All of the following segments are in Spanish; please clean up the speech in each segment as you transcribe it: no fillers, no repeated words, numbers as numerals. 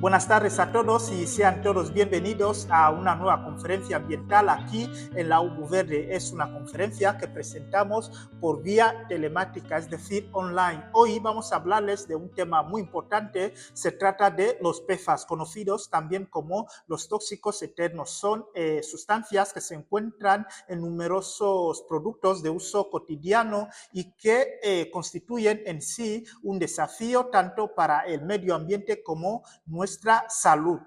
Buenas tardes a todos y sean todos bienvenidos a una nueva conferencia ambiental aquí en la UB Verde. Es una conferencia que presentamos por vía telemática, es decir, online. Hoy vamos a hablarles de un tema muy importante. Se trata de los PFAS, conocidos también como los tóxicos eternos. Son sustancias que se encuentran en numerosos productos de uso cotidiano y que constituyen en sí un desafío tanto para el medio ambiente como nuestra salud.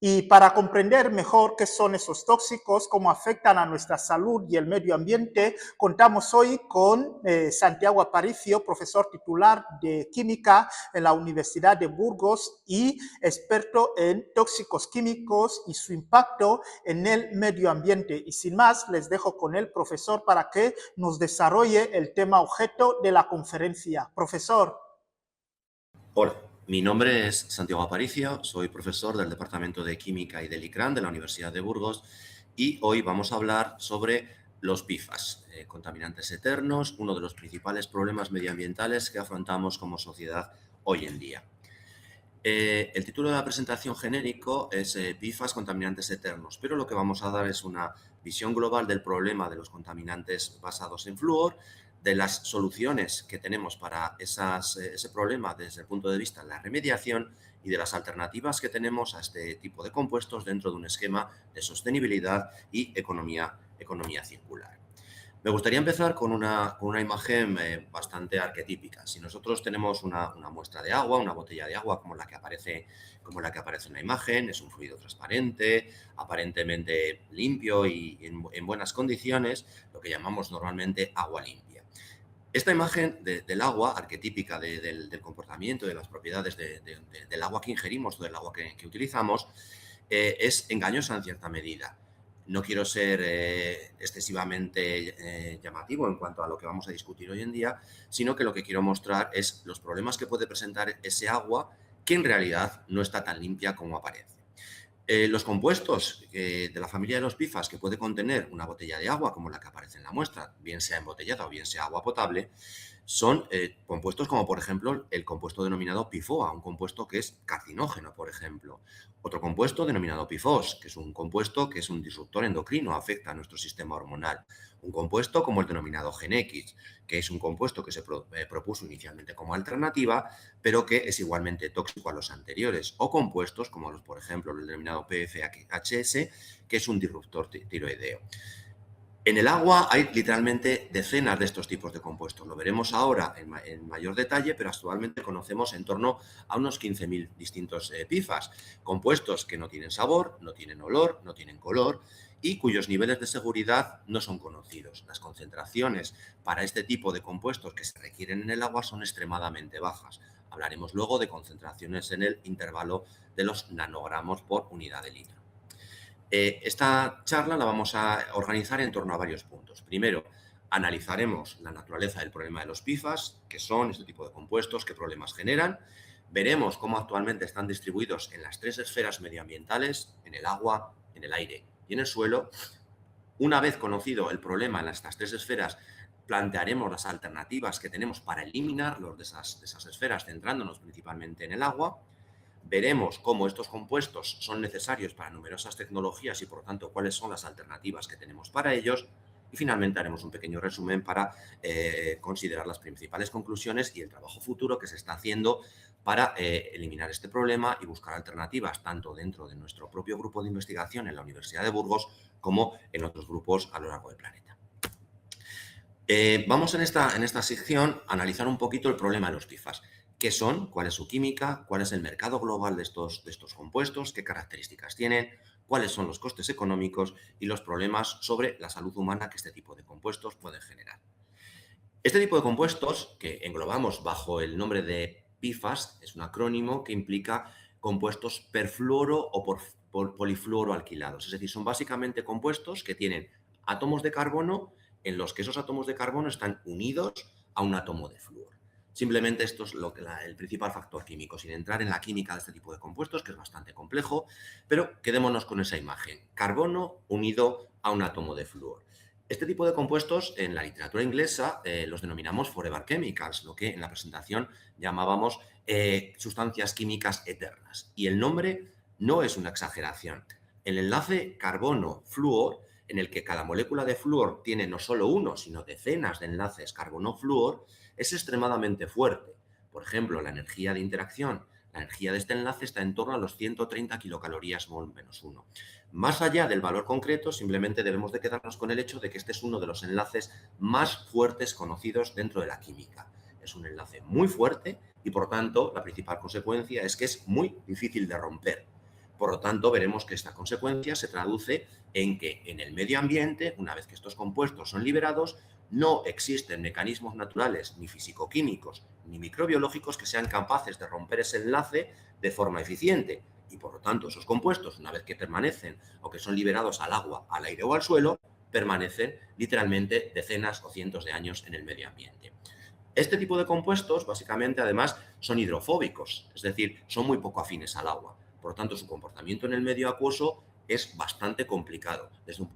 Y para comprender mejor qué son esos tóxicos, cómo afectan a nuestra salud y el medio ambiente, contamos hoy con Santiago Aparicio, profesor titular de Química en la Universidad de Burgos y experto en tóxicos químicos y su impacto en el medio ambiente. Y sin más, les dejo con el profesor para que nos desarrolle el tema objeto de la conferencia. Profesor. Hola, mi nombre es Santiago Aparicio, soy profesor del Departamento de Química y del ICRAN de la Universidad de Burgos y hoy vamos a hablar sobre los PFAS, contaminantes eternos, uno de los principales problemas medioambientales que afrontamos como sociedad hoy en día. El título de la presentación genérico es PFAS, contaminantes eternos, pero lo que vamos a dar es una visión global del problema de los contaminantes basados en flúor, de las soluciones que tenemos para ese problema desde el punto de vista de la remediación y de las alternativas que tenemos a este tipo de compuestos dentro de un esquema de sostenibilidad y economía circular. Me gustaría empezar con una imagen bastante arquetípica. Si nosotros tenemos una muestra de agua, una botella de agua como la que aparece en la imagen, es un fluido transparente, aparentemente limpio y en buenas condiciones, lo que llamamos normalmente agua limpia. Esta imagen del agua, arquetípica del comportamiento, de las propiedades del agua que ingerimos o del agua que utilizamos, es engañosa en cierta medida. No quiero ser excesivamente llamativo en cuanto a lo que vamos a discutir hoy en día, sino que lo que quiero mostrar es los problemas que puede presentar ese agua que en realidad no está tan limpia como aparece. Los compuestos de la familia de los PFAS que puede contener una botella de agua, como la que aparece en la muestra, bien sea embotellada o bien sea agua potable, son compuestos como, por ejemplo, el compuesto denominado PFOA, un compuesto que es carcinógeno, por ejemplo. Otro compuesto denominado PFOS, que es un compuesto que es un disruptor endocrino, afecta a nuestro sistema hormonal. Un compuesto como el denominado GenX, que es un compuesto que se propuso inicialmente como alternativa, pero que es igualmente tóxico a los anteriores. O compuestos como, por ejemplo, el denominado PFHS, que es un disruptor tiroideo. En el agua hay literalmente decenas de estos tipos de compuestos. Lo veremos ahora en mayor detalle, pero actualmente conocemos en torno a unos 15.000 distintos PFAS, compuestos que no tienen sabor, no tienen olor, no tienen color y cuyos niveles de seguridad no son conocidos. Las concentraciones para este tipo de compuestos que se requieren en el agua son extremadamente bajas. Hablaremos luego de concentraciones en el intervalo de los nanogramos por unidad de litro. Esta charla la vamos a organizar en torno a varios puntos. Primero, analizaremos la naturaleza del problema de los PFAS, qué son este tipo de compuestos, qué problemas generan. Veremos cómo actualmente están distribuidos en las tres esferas medioambientales, en el agua, en el aire y en el suelo. Una vez conocido el problema en estas tres esferas, plantearemos las alternativas que tenemos para eliminarlos de esas esferas, centrándonos principalmente en el agua. Veremos cómo estos compuestos son necesarios para numerosas tecnologías y, por lo tanto, cuáles son las alternativas que tenemos para ellos. Y finalmente haremos un pequeño resumen para considerar las principales conclusiones y el trabajo futuro que se está haciendo para eliminar este problema y buscar alternativas tanto dentro de nuestro propio grupo de investigación en la Universidad de Burgos como en otros grupos a lo largo del planeta. Vamos en esta sección a analizar un poquito el problema de los PFAS. ¿Qué son? ¿Cuál es su química? ¿Cuál es el mercado global de estos compuestos? ¿Qué características tienen? ¿Cuáles son los costes económicos y los problemas sobre la salud humana que este tipo de compuestos pueden generar? Este tipo de compuestos, que englobamos bajo el nombre de PFAS, es un acrónimo que implica compuestos perfluoro o por polifluoroalquilados. Es decir, son básicamente compuestos que tienen átomos de carbono en los que esos átomos de carbono están unidos a un átomo de flúor. Simplemente esto es el principal factor químico, sin entrar en la química de este tipo de compuestos, que es bastante complejo, pero quedémonos con esa imagen. Carbono unido a un átomo de flúor. Este tipo de compuestos en la literatura inglesa los denominamos forever chemicals, lo que en la presentación llamábamos sustancias químicas eternas. Y el nombre no es una exageración. El enlace carbono-flúor, en el que cada molécula de flúor tiene no solo uno, sino decenas de enlaces carbono-flúor, es extremadamente fuerte. Por ejemplo, la energía de interacción, la energía de este enlace está en torno a los 130 kilocalorías mol menos 1. Más allá del valor concreto, simplemente debemos de quedarnos con el hecho de que este es uno de los enlaces más fuertes conocidos dentro de la química. Es un enlace muy fuerte y, por tanto, la principal consecuencia es que es muy difícil de romper. Por lo tanto, veremos que esta consecuencia se traduce en que en el medio ambiente, una vez que estos compuestos son liberados, no existen mecanismos naturales, ni fisicoquímicos, ni microbiológicos que sean capaces de romper ese enlace de forma eficiente. Y por lo tanto, esos compuestos, una vez que permanecen o que son liberados al agua, al aire o al suelo, permanecen literalmente decenas o cientos de años en el medio ambiente. Este tipo de compuestos, básicamente, además, son hidrofóbicos, es decir, son muy poco afines al agua. Por lo tanto, su comportamiento en el medio acuoso es bastante complicado. Desde un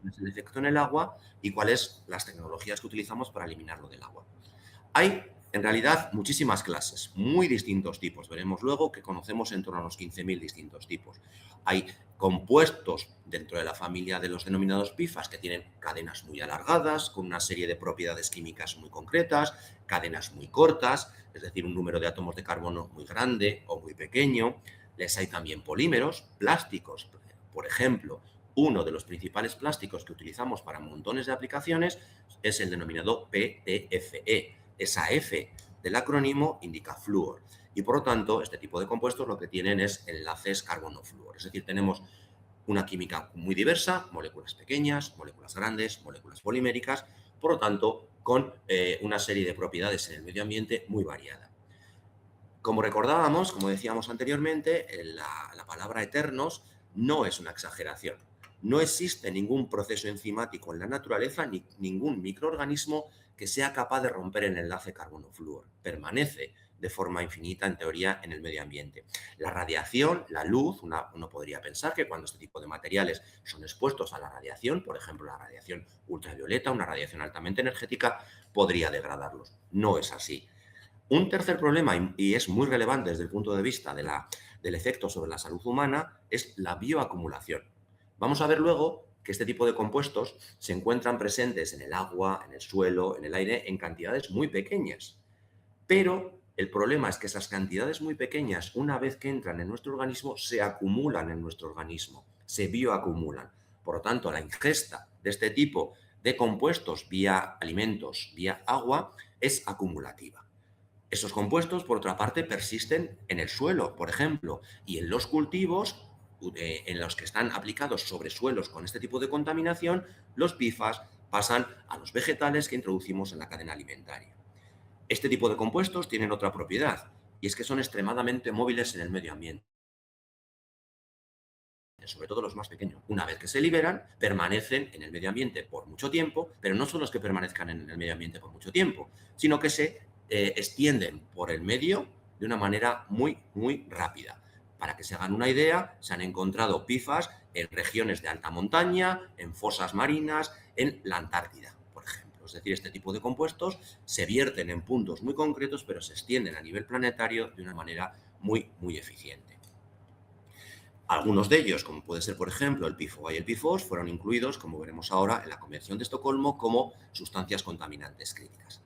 es el efecto en el agua y cuáles las tecnologías que utilizamos para eliminarlo del agua. Hay, en realidad, muchísimas clases, muy distintos tipos. Veremos luego que conocemos en torno a unos 15.000 distintos tipos. Hay compuestos dentro de la familia de los denominados PIFAS que tienen cadenas muy alargadas, con una serie de propiedades químicas muy concretas, cadenas muy cortas, es decir, un número de átomos de carbono muy grande o muy pequeño. Les hay también polímeros, plásticos, por ejemplo. Uno de los principales plásticos que utilizamos para montones de aplicaciones es el denominado PTFE. Esa F del acrónimo indica flúor y, por lo tanto, este tipo de compuestos lo que tienen es enlaces carbono-flúor. Es decir, tenemos una química muy diversa, moléculas pequeñas, moléculas grandes, moléculas poliméricas, por lo tanto, con una serie de propiedades en el medio ambiente muy variada. Como recordábamos, como decíamos anteriormente, la palabra eternos no es una exageración. No existe ningún proceso enzimático en la naturaleza ni ningún microorganismo que sea capaz de romper el enlace carbono-flúor. Permanece de forma infinita, en teoría, en el medio ambiente. La radiación, la luz, uno podría pensar que cuando este tipo de materiales son expuestos a la radiación, por ejemplo, la radiación ultravioleta, una radiación altamente energética, podría degradarlos. No es así. Un tercer problema, y es muy relevante desde el punto de vista del efecto sobre la salud humana, es la bioacumulación. Vamos a ver luego que este tipo de compuestos se encuentran presentes en el agua, en el suelo, en el aire, en cantidades muy pequeñas. Pero el problema es que esas cantidades muy pequeñas, una vez que entran en nuestro organismo, se acumulan en nuestro organismo, se bioacumulan. Por lo tanto, la ingesta de este tipo de compuestos vía alimentos, vía agua, es acumulativa. Esos compuestos, por otra parte, persisten en el suelo, por ejemplo, y en los cultivos en los que están aplicados sobre suelos con este tipo de contaminación, los PIFAS pasan a los vegetales que introducimos en la cadena alimentaria. Este tipo de compuestos tienen otra propiedad, y es que son extremadamente móviles en el medio ambiente, sobre todo los más pequeños. Una vez que se liberan, permanecen en el medio ambiente por mucho tiempo, pero no son los que permanezcan en el medio ambiente por mucho tiempo, sino que se extienden por el medio de una manera muy, muy rápida. Para que se hagan una idea, se han encontrado PIFAS en regiones de alta montaña, en fosas marinas, en la Antártida, por ejemplo. Es decir, este tipo de compuestos se vierten en puntos muy concretos, pero se extienden a nivel planetario de una manera muy, muy eficiente. Algunos de ellos, como puede ser, por ejemplo, el PFOA y el PFOS, fueron incluidos, como veremos ahora, en la Convención de Estocolmo como sustancias contaminantes críticas.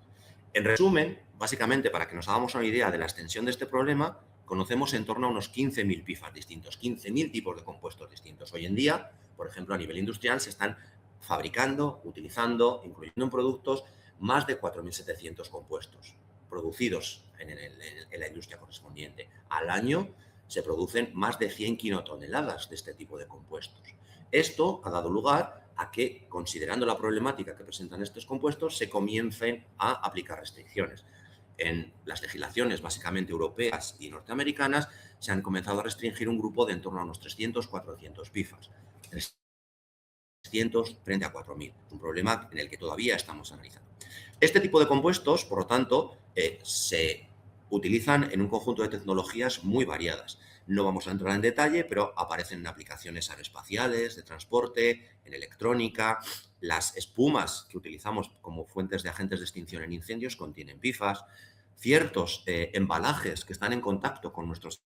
En resumen, básicamente, para que nos hagamos una idea de la extensión de este problema, conocemos en torno a unos 15.000 PFAS distintos, 15.000 tipos de compuestos distintos. Hoy en día, por ejemplo, a nivel industrial, se están fabricando, utilizando, incluyendo en productos, más de 4.700 compuestos producidos en la industria correspondiente. Al año se producen más de 100 kilotoneladas de este tipo de compuestos. Esto ha dado lugar a que, considerando la problemática que presentan estos compuestos, se comiencen a aplicar restricciones. En las legislaciones básicamente europeas y norteamericanas se han comenzado a restringir un grupo de en torno a unos 300-400 PIFAS. 300 frente a 4.000, un problema en el que todavía estamos analizando. Este tipo de compuestos, por lo tanto, se utilizan en un conjunto de tecnologías muy variadas. No vamos a entrar en detalle, pero aparecen en aplicaciones aeroespaciales, de transporte, en electrónica. Las espumas que utilizamos como fuentes de agentes de extinción en incendios contienen PIFAS. ciertos embalajes que están en contacto con nuestros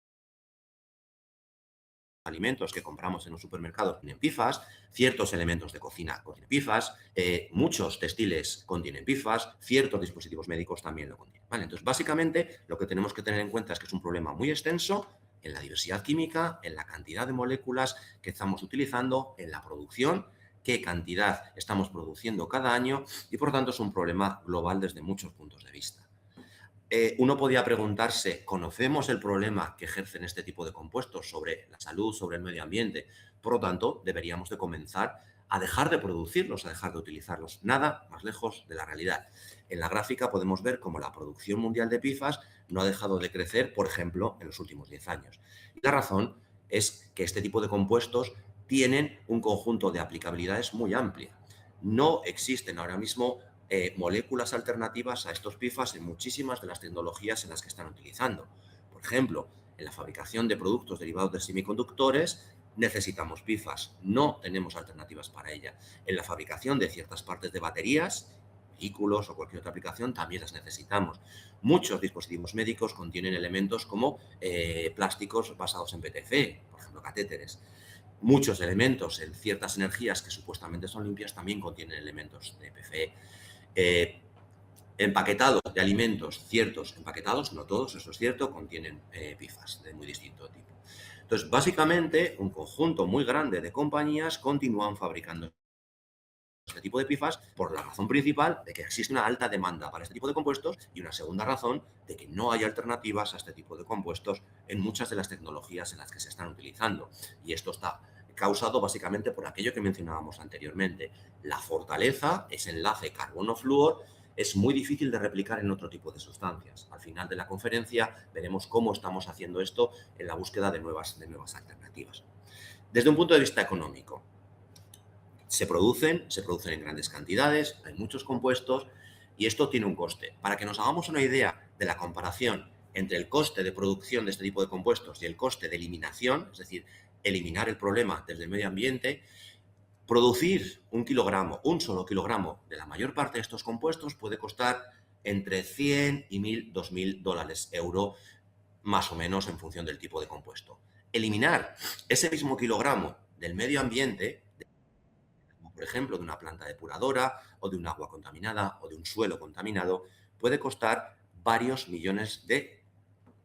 alimentos que compramos en un supermercado contienen PFAS, ciertos elementos de cocina contienen PFAS, muchos textiles contienen PFAS, ciertos dispositivos médicos también lo contienen. ¿Vale? Entonces, básicamente, lo que tenemos que tener en cuenta es que es un problema muy extenso en la diversidad química, en la cantidad de moléculas que estamos utilizando, en la producción, qué cantidad estamos produciendo cada año y, por tanto, es un problema global desde muchos puntos de vista. Uno podía preguntarse, ¿conocemos el problema que ejercen este tipo de compuestos sobre la salud, sobre el medio ambiente? Por lo tanto, deberíamos de comenzar a dejar de producirlos, a dejar de utilizarlos. Nada más lejos de la realidad. En la gráfica podemos ver cómo la producción mundial de PFAS no ha dejado de crecer, por ejemplo, en los últimos 10 años. Y la razón es que este tipo de compuestos tienen un conjunto de aplicabilidades muy amplia. No existen ahora mismo moléculas alternativas a estos PFAS en muchísimas de las tecnologías en las que están utilizando. Por ejemplo, en la fabricación de productos derivados de semiconductores necesitamos PFAS, no tenemos alternativas para ella. En la fabricación de ciertas partes de baterías, vehículos o cualquier otra aplicación también las necesitamos. Muchos dispositivos médicos contienen elementos como plásticos basados en PTFE, por ejemplo, catéteres. Muchos elementos en ciertas energías que supuestamente son limpias también contienen elementos de PFE. Empaquetados de alimentos ciertos, empaquetados, no todos, eso es cierto, contienen PFAS de muy distinto tipo. Entonces, básicamente, un conjunto muy grande de compañías continúan fabricando este tipo de PFAS por la razón principal de que existe una alta demanda para este tipo de compuestos y una segunda razón de que no hay alternativas a este tipo de compuestos en muchas de las tecnologías en las que se están utilizando. Y esto está causado básicamente por aquello que mencionábamos anteriormente. La fortaleza, ese enlace carbono-flúor, es muy difícil de replicar en otro tipo de sustancias. Al final de la conferencia veremos cómo estamos haciendo esto en la búsqueda de nuevas alternativas. Desde un punto de vista económico, se producen en grandes cantidades, hay muchos compuestos y esto tiene un coste. Para que nos hagamos una idea de la comparación entre el coste de producción de este tipo de compuestos y el coste de eliminación, es decir, eliminar el problema desde el medio ambiente, producir un solo kilogramo de la mayor parte de estos compuestos puede costar entre 100 y 1.000, 2.000 dólares euro, más o menos en función del tipo de compuesto. Eliminar ese mismo kilogramo del medio ambiente, por ejemplo, de una planta depuradora o de un agua contaminada o de un suelo contaminado, puede costar varios millones de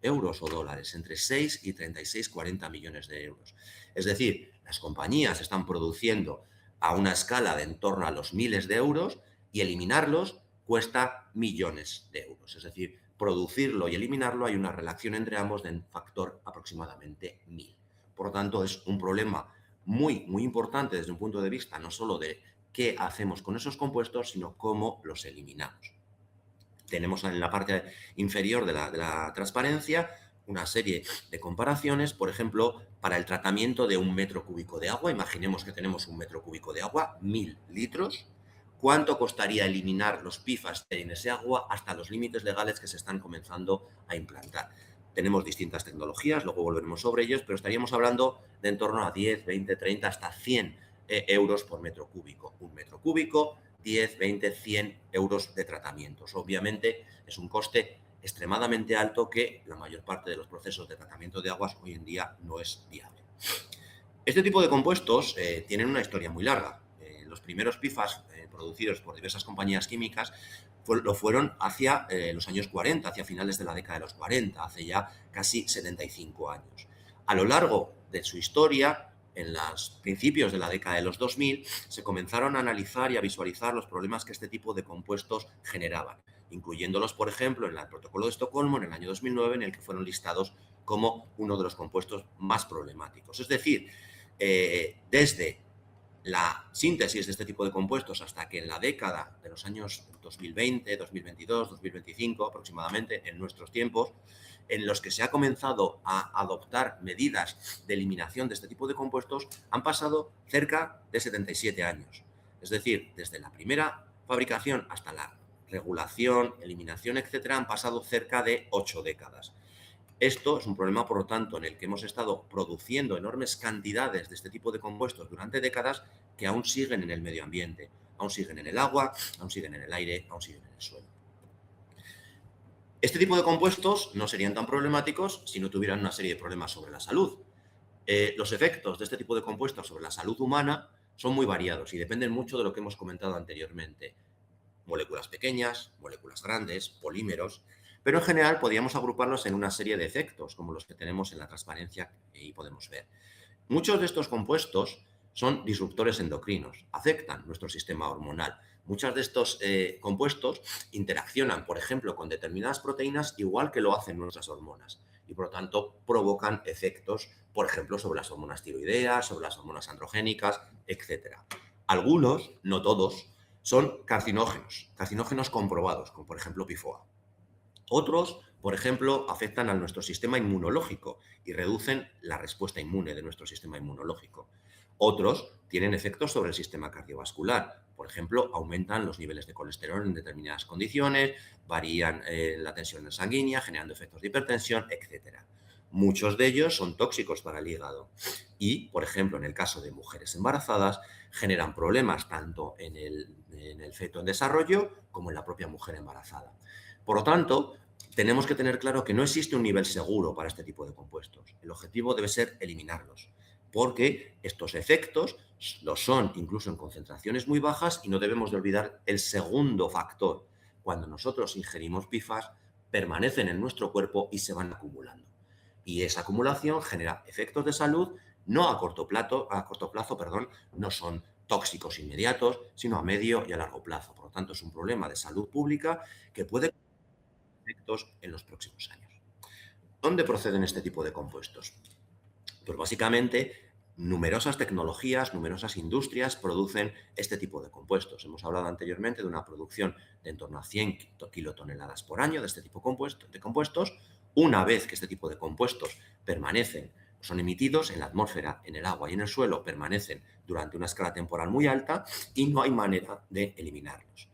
euros o dólares, entre 6 y 36, 40 millones de euros. Es decir, las compañías están produciendo a una escala de en torno a los miles de euros y eliminarlos cuesta millones de euros. Es decir, producirlo y eliminarlo hay una relación entre ambos de factor aproximadamente 1000. Por lo tanto, es un problema muy, muy importante desde un punto de vista no solo de qué hacemos con esos compuestos, sino cómo los eliminamos. Tenemos en la parte inferior de la transparencia una serie de comparaciones, por ejemplo, para el tratamiento de 1 metro cúbico de agua. Imaginemos que tenemos 1 metro cúbico de agua, 1000 litros. ¿Cuánto costaría eliminar los PFAS en ese agua hasta los límites legales que se están comenzando a implantar? Tenemos distintas tecnologías, luego volveremos sobre ellos, pero estaríamos hablando de en torno a 10, 20, 30, hasta 100 euros por metro cúbico. 1 metro cúbico, 10, 20, 100 euros de tratamientos. Obviamente es un coste extremadamente alto que la mayor parte de los procesos de tratamiento de aguas hoy en día no es viable. Este tipo de compuestos tienen una historia muy larga. Los primeros PFAS producidos por diversas compañías químicas lo fueron hacia los años 40, hacia finales de la década de los 40, hace ya casi 75 años. A lo largo de su historia, en los principios de la década de los 2000, se comenzaron a analizar y a visualizar los problemas que este tipo de compuestos generaban, incluyéndolos, por ejemplo, en el Protocolo de Estocolmo en el año 2009, en el que fueron listados como uno de los compuestos más problemáticos. Es decir, desde la síntesis de este tipo de compuestos hasta que en la década de los años 2020, 2022, 2025 aproximadamente, en nuestros tiempos, en los que se ha comenzado a adoptar medidas de eliminación de este tipo de compuestos, han pasado cerca de 77 años. Es decir, desde la primera fabricación hasta la regulación, eliminación, etcétera, han pasado cerca de 8 décadas. Esto es un problema, por lo tanto, en el que hemos estado produciendo enormes cantidades de este tipo de compuestos durante décadas que aún siguen en el medio ambiente, aún siguen en el agua, aún siguen en el aire, aún siguen en el suelo. Este tipo de compuestos no serían tan problemáticos si no tuvieran una serie de problemas sobre la salud. Los efectos de este tipo de compuestos sobre la salud humana son muy variados y dependen mucho de lo que hemos comentado anteriormente. Moléculas pequeñas, moléculas grandes, polímeros, pero en general podríamos agruparlos en una serie de efectos, como los que tenemos en la transparencia y podemos ver. Muchos de estos compuestos son disruptores endocrinos, afectan nuestro sistema hormonal. Muchos de estos compuestos interaccionan, por ejemplo, con determinadas proteínas igual que lo hacen nuestras hormonas y, por lo tanto, provocan efectos, por ejemplo, sobre las hormonas tiroideas, sobre las hormonas androgénicas, etc. Algunos, no todos, son carcinógenos comprobados, como por ejemplo PFOA. Otros, por ejemplo, afectan a nuestro sistema inmunológico y reducen la respuesta inmune de nuestro sistema inmunológico. Otros tienen efectos sobre el sistema cardiovascular. Por ejemplo, aumentan los niveles de colesterol en determinadas condiciones, varían la tensión sanguínea, generando efectos de hipertensión, etc. Muchos de ellos son tóxicos para el hígado y, por ejemplo, en el caso de mujeres embarazadas, generan problemas tanto en el feto en desarrollo como en la propia mujer embarazada. Por lo tanto, tenemos que tener claro que no existe un nivel seguro para este tipo de compuestos. El objetivo debe ser eliminarlos, porque estos efectos lo son incluso en concentraciones muy bajas y no debemos de olvidar el segundo factor. Cuando nosotros ingerimos PFAS, permanecen en nuestro cuerpo y se van acumulando. Y esa acumulación genera efectos de salud, no a corto plazo, no son tóxicos inmediatos, sino a medio y a largo plazo. Por lo tanto, es un problema de salud pública que puede tener efectos en los próximos años. ¿Dónde proceden este tipo de compuestos? Pues básicamente, numerosas tecnologías, numerosas industrias producen este tipo de compuestos. Hemos hablado anteriormente de una producción de en torno a 100 kilotoneladas por año de este tipo de compuestos. Una vez que este tipo de compuestos permanecen, son emitidos en la atmósfera, en el agua y en el suelo, permanecen durante una escala temporal muy alta y no hay manera de eliminarlos.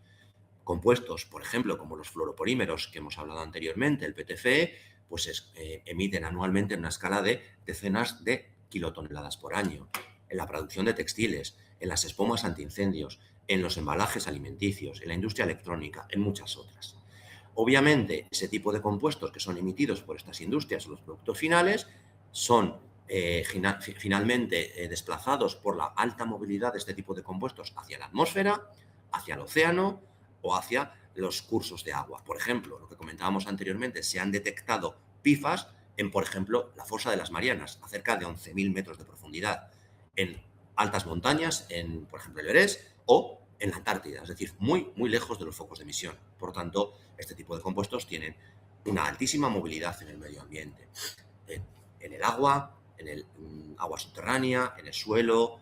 Compuestos, por ejemplo, como los fluoropolímeros que hemos hablado anteriormente, el PTFE, pues emiten anualmente en una escala de decenas de kilotoneladas por año. En la producción de textiles, en las espumas antiincendios, en los embalajes alimenticios, en la industria electrónica, en muchas otras. Obviamente, ese tipo de compuestos que son emitidos por estas industrias o los productos finales son finalmente desplazados por la alta movilidad de este tipo de compuestos hacia la atmósfera, hacia el océano o hacia los cursos de agua. Por ejemplo, lo que comentábamos anteriormente, se han detectado PFAS en, por ejemplo, la fosa de las Marianas, a cerca de 11.000 metros de profundidad, en altas montañas, en, por ejemplo, el Everest, o en la Antártida, es decir, muy, muy lejos de los focos de emisión. Por lo tanto, este tipo de compuestos tienen una altísima movilidad en el medio ambiente, en el agua, en el agua subterránea, en el suelo.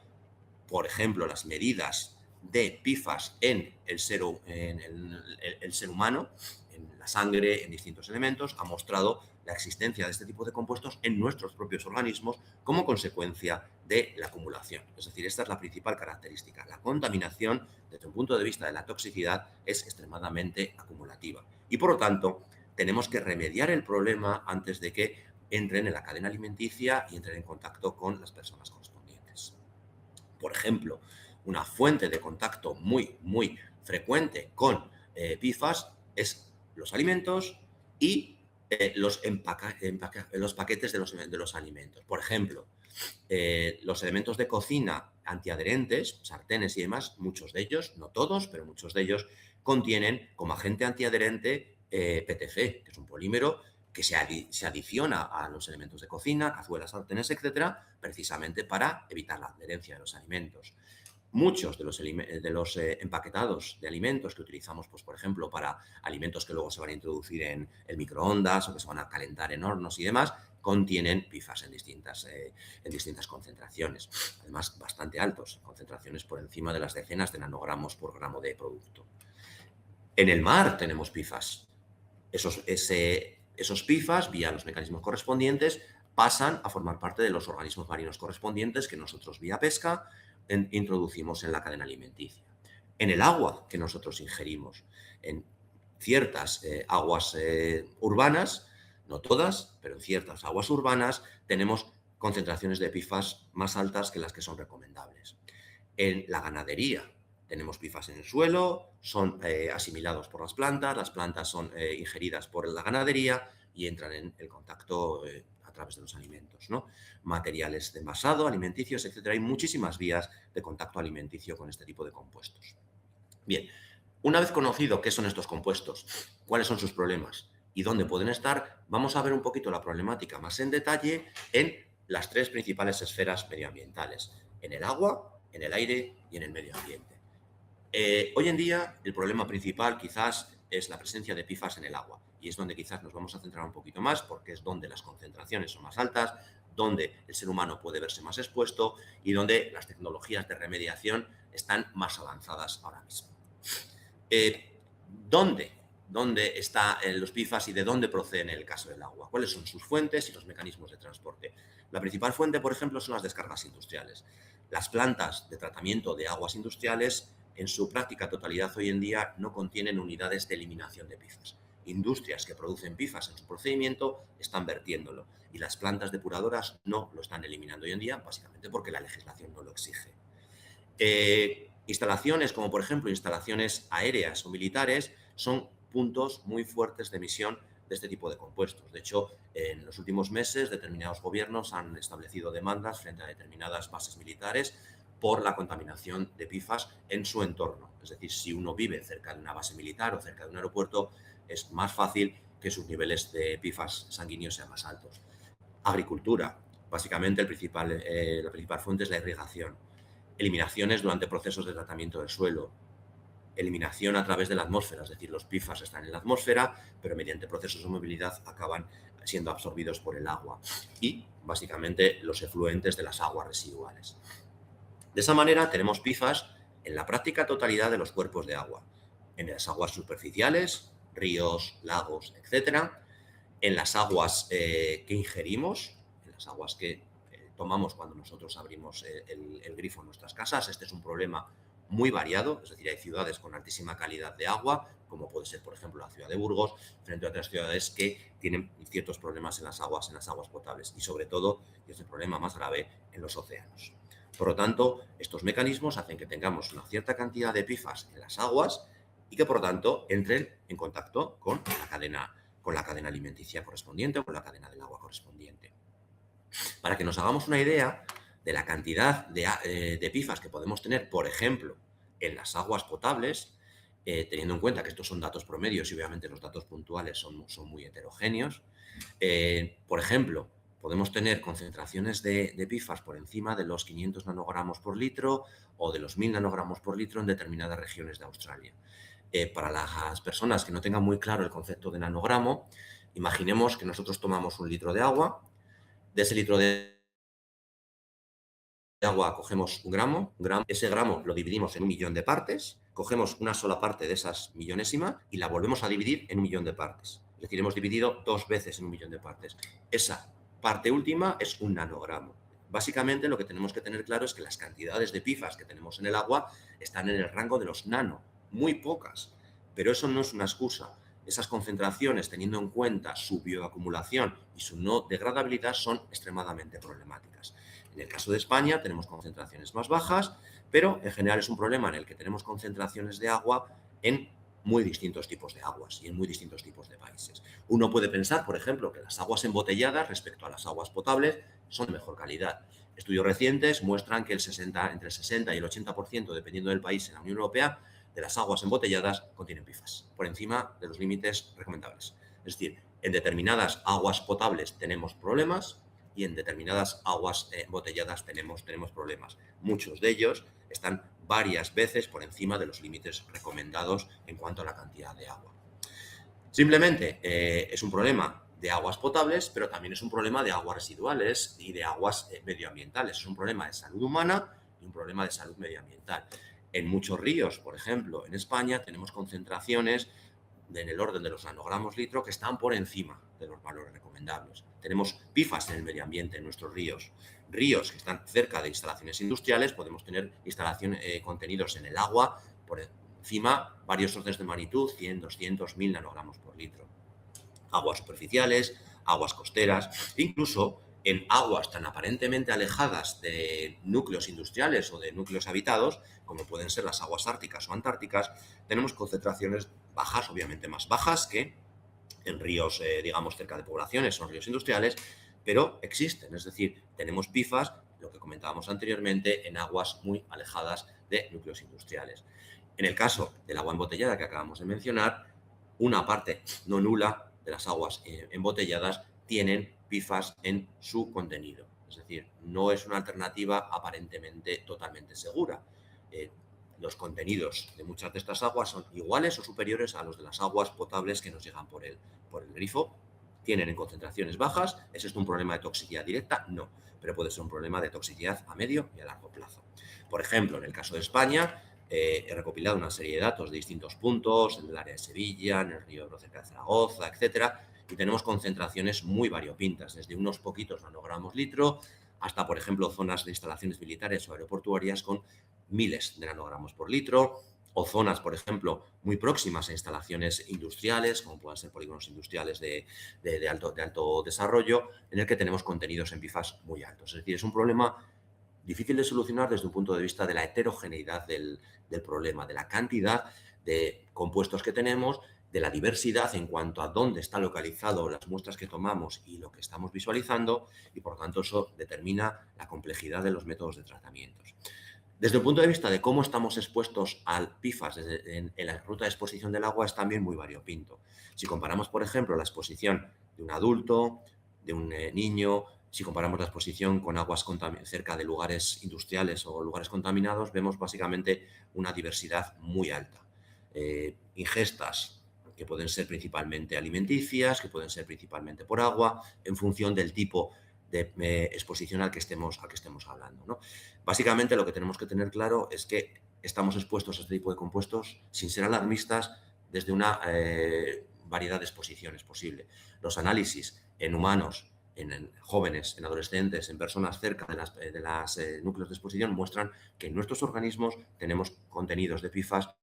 Por ejemplo, las medidas de PFAS en el ser humano, en la sangre, en distintos elementos, ha mostrado la existencia de este tipo de compuestos en nuestros propios organismos como consecuencia de la acumulación. Es decir, esta es la principal característica. La contaminación, desde un punto de vista de la toxicidad, es extremadamente acumulativa. Y, por lo tanto, tenemos que remediar el problema antes de que entren en la cadena alimenticia y entren en contacto con las personas correspondientes. Por ejemplo, una fuente de contacto muy, muy frecuente con PFAS es los alimentos y los paquetes de los alimentos. Por ejemplo, los elementos de cocina antiadherentes, sartenes y demás, muchos de ellos, no todos, pero muchos de ellos, contienen como agente antiadherente PTFE, que es un polímero que se adiciona a los elementos de cocina, cazuelas, sartenes, etcétera, precisamente para evitar la adherencia de los alimentos. Muchos de los empaquetados de alimentos que utilizamos, pues, por ejemplo, para alimentos que luego se van a introducir en el microondas o que se van a calentar en hornos y demás, contienen PFAS en distintas concentraciones, además bastante altos, concentraciones por encima de las decenas de nanogramos por gramo de producto. En el mar tenemos PFAS. Esos PFAS, vía los mecanismos correspondientes, pasan a formar parte de los organismos marinos correspondientes que nosotros, vía pesca, introducimos en la cadena alimenticia. En el agua que nosotros ingerimos, en ciertas aguas urbanas, no todas, pero en ciertas aguas urbanas, tenemos concentraciones de PFAS más altas que las que son recomendables. En la ganadería, Tenemos PFAS en el suelo, son asimilados por las plantas son ingeridas por la ganadería y entran en el contacto a través de los alimentos, ¿no? Materiales de envasado, alimenticios, etcétera. Hay muchísimas vías de contacto alimenticio con este tipo de compuestos. Bien, una vez conocido qué son estos compuestos, cuáles son sus problemas y dónde pueden estar, vamos a ver un poquito la problemática más en detalle en las tres principales esferas medioambientales: en el agua, en el aire y en el medio ambiente. Hoy en día el problema principal quizás es la presencia de PFAS en el agua, y es donde quizás nos vamos a centrar un poquito más porque es donde las concentraciones son más altas, donde el ser humano puede verse más expuesto y donde las tecnologías de remediación están más avanzadas ahora mismo. ¿Dónde están los PFAS y de dónde proceden en el caso del agua? ¿Cuáles son sus fuentes y los mecanismos de transporte? La principal fuente, por ejemplo, son las descargas industriales. Las plantas de tratamiento de aguas industriales, en su práctica totalidad hoy en día, no contienen unidades de eliminación de PFAS. Industrias que producen PFAS en su procedimiento están vertiéndolo y las plantas depuradoras no lo están eliminando hoy en día, básicamente porque la legislación no lo exige. Instalaciones como, por ejemplo, instalaciones aéreas o militares son puntos muy fuertes de emisión de este tipo de compuestos. De hecho, en los últimos meses, determinados gobiernos han establecido demandas frente a determinadas bases militares por la contaminación de PFAS en su entorno. Es decir, si uno vive cerca de una base militar o cerca de un aeropuerto, es más fácil que sus niveles de PFAS sanguíneos sean más altos. Agricultura. Básicamente, la principal fuente es la irrigación. Eliminaciones durante procesos de tratamiento del suelo. Eliminación a través de la atmósfera, es decir, los PFAS están en la atmósfera, pero mediante procesos de movilidad acaban siendo absorbidos por el agua. Y, básicamente, los efluentes de las aguas residuales. De esa manera, tenemos PFAS en la práctica totalidad de los cuerpos de agua. En las aguas superficiales, ríos, lagos, etcétera. En las aguas que ingerimos, en las aguas que tomamos cuando nosotros abrimos el grifo en nuestras casas. Este es un problema muy variado, es decir, hay ciudades con altísima calidad de agua, como puede ser, por ejemplo, la ciudad de Burgos, frente a otras ciudades que tienen ciertos problemas en las aguas potables y, sobre todo, y es el problema más grave, en los océanos. Por lo tanto, estos mecanismos hacen que tengamos una cierta cantidad de PFAS en las aguas y que, por lo tanto, entren en contacto con la cadena alimenticia correspondiente o con la cadena del agua correspondiente. Para que nos hagamos una idea de la cantidad de PFAS que podemos tener, por ejemplo, en las aguas potables, teniendo en cuenta que estos son datos promedios y obviamente los datos puntuales son muy heterogéneos. Por ejemplo, podemos tener concentraciones de PFAS por encima de los 500 nanogramos por litro o de los 1000 nanogramos por litro en determinadas regiones de Australia. Para las personas que no tengan muy claro el concepto de nanogramo, imaginemos que nosotros tomamos 1 litro de agua. De ese litro de agua cogemos un gramo, ese gramo lo dividimos en 1 millón de partes, cogemos una sola parte de esas millonésima y la volvemos a dividir en 1 millón de partes. Es decir, hemos dividido 2 veces en 1 millón de partes. Esa parte última es 1 nanogramo. Básicamente, lo que tenemos que tener claro es que las cantidades de PFAS que tenemos en el agua están en el rango de los nano, muy pocas, pero eso no es una excusa. Esas concentraciones, teniendo en cuenta su bioacumulación y su no degradabilidad, son extremadamente problemáticas. En el caso de España tenemos concentraciones más bajas, pero en general es un problema en el que tenemos concentraciones de agua en muy distintos tipos de aguas y en muy distintos tipos de países. Uno puede pensar, por ejemplo, que las aguas embotelladas respecto a las aguas potables son de mejor calidad. Estudios recientes muestran que entre el 60 y el 80%, dependiendo del país en la Unión Europea, de las aguas embotelladas contienen PFAS, por encima de los límites recomendables. Es decir, en determinadas aguas potables tenemos problemas y en determinadas aguas embotelladas tenemos problemas. Muchos de ellos están varias veces por encima de los límites recomendados en cuanto a la cantidad de agua. Simplemente es un problema de aguas potables, pero también es un problema de aguas residuales y de aguas medioambientales. Es un problema de salud humana y un problema de salud medioambiental. En muchos ríos, por ejemplo, en España, tenemos concentraciones en el orden de los nanogramos litro que están por encima de los valores recomendables. Tenemos PFAS en el medio ambiente en nuestros ríos. Ríos que están cerca de instalaciones industriales, podemos tener contenidos en el agua por encima varios órdenes de magnitud, 100, 200, 1000 nanogramos por litro. Aguas superficiales, aguas costeras, incluso en aguas tan aparentemente alejadas de núcleos industriales o de núcleos habitados, como pueden ser las aguas árticas o antárticas, tenemos concentraciones bajas, obviamente más bajas que en ríos, digamos, cerca de poblaciones, son ríos industriales, pero existen. Es decir, tenemos PFAS, lo que comentábamos anteriormente, en aguas muy alejadas de núcleos industriales. En el caso del agua embotellada que acabamos de mencionar, una parte no nula de las aguas embotelladas tienen PFAS en su contenido. Es decir, no es una alternativa aparentemente totalmente segura. Eh, los contenidos de muchas de estas aguas son iguales o superiores a los de las aguas potables que nos llegan por el grifo. Tienen en concentraciones bajas. ¿Es esto un problema de toxicidad directa? No, pero puede ser un problema de toxicidad a medio y a largo plazo. Por ejemplo, en el caso de España, he recopilado una serie de datos de distintos puntos, en el área de Sevilla, en el río Ebro cerca de Zaragoza, etcétera, y tenemos concentraciones muy variopintas, desde unos poquitos nanogramos litro hasta, por ejemplo, zonas de instalaciones militares o aeroportuarias con miles de nanogramos por litro, o zonas, por ejemplo, muy próximas a instalaciones industriales, como puedan ser polígonos industriales de alto desarrollo, en el que tenemos contenidos en PFAS muy altos. Es decir, es un problema difícil de solucionar desde un punto de vista de la heterogeneidad del problema, de la cantidad de compuestos que tenemos, de la diversidad en cuanto a dónde está localizado las muestras que tomamos y lo que estamos visualizando, y por tanto eso determina la complejidad de los métodos de tratamientos. Desde el punto de vista de cómo estamos expuestos al PFAS en la ruta de exposición del agua es también muy variopinto. Si comparamos, por ejemplo, la exposición de un adulto, de un niño, si comparamos la exposición con aguas cerca de lugares industriales o lugares contaminados, vemos básicamente una diversidad muy alta. Ingestas que pueden ser principalmente alimenticias, que pueden ser principalmente por agua, en función del tipo de exposición al que estemos hablando, ¿no? Básicamente lo que tenemos que tener claro es que estamos expuestos a este tipo de compuestos sin ser alarmistas desde una variedad de exposiciones posible. Los análisis en humanos, en jóvenes, en adolescentes, en personas cerca de los núcleos de exposición muestran que en nuestros organismos tenemos contenidos de PFAS.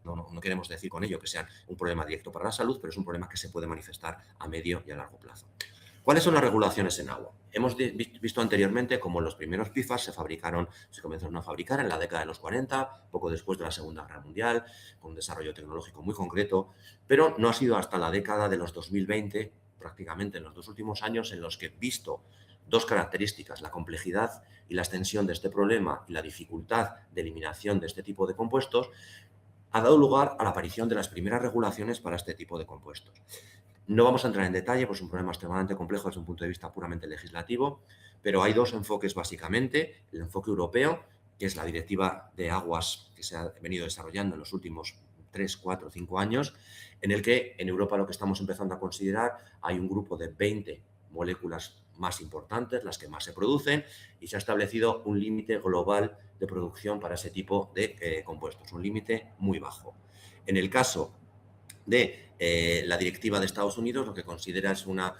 No queremos decir con ello que sean un problema directo para la salud, pero es un problema que se puede manifestar a medio y a largo plazo. ¿Cuáles son las regulaciones en agua? Hemos visto anteriormente cómo los primeros PFAS se comenzaron a fabricar en la década de los 40, poco después de la Segunda Guerra Mundial, con un desarrollo tecnológico muy concreto, pero no ha sido hasta la década de los 2020, prácticamente en los 2 últimos años, en los que, visto dos características, la complejidad y la extensión de este problema y la dificultad de eliminación de este tipo de compuestos, ha dado lugar a la aparición de las primeras regulaciones para este tipo de compuestos. No vamos a entrar en detalle, pues es un problema extremadamente complejo desde un punto de vista puramente legislativo, pero hay dos enfoques básicamente. El enfoque europeo, que es la Directiva de Aguas que se ha venido desarrollando en los últimos 3, 4, 5 años, en el que en Europa lo que estamos empezando a considerar, hay un grupo de 20 moléculas más importantes, las que más se producen, y se ha establecido un límite global de producción para ese tipo de compuestos, un límite muy bajo. En el caso de la directiva de Estados Unidos, lo que considera es una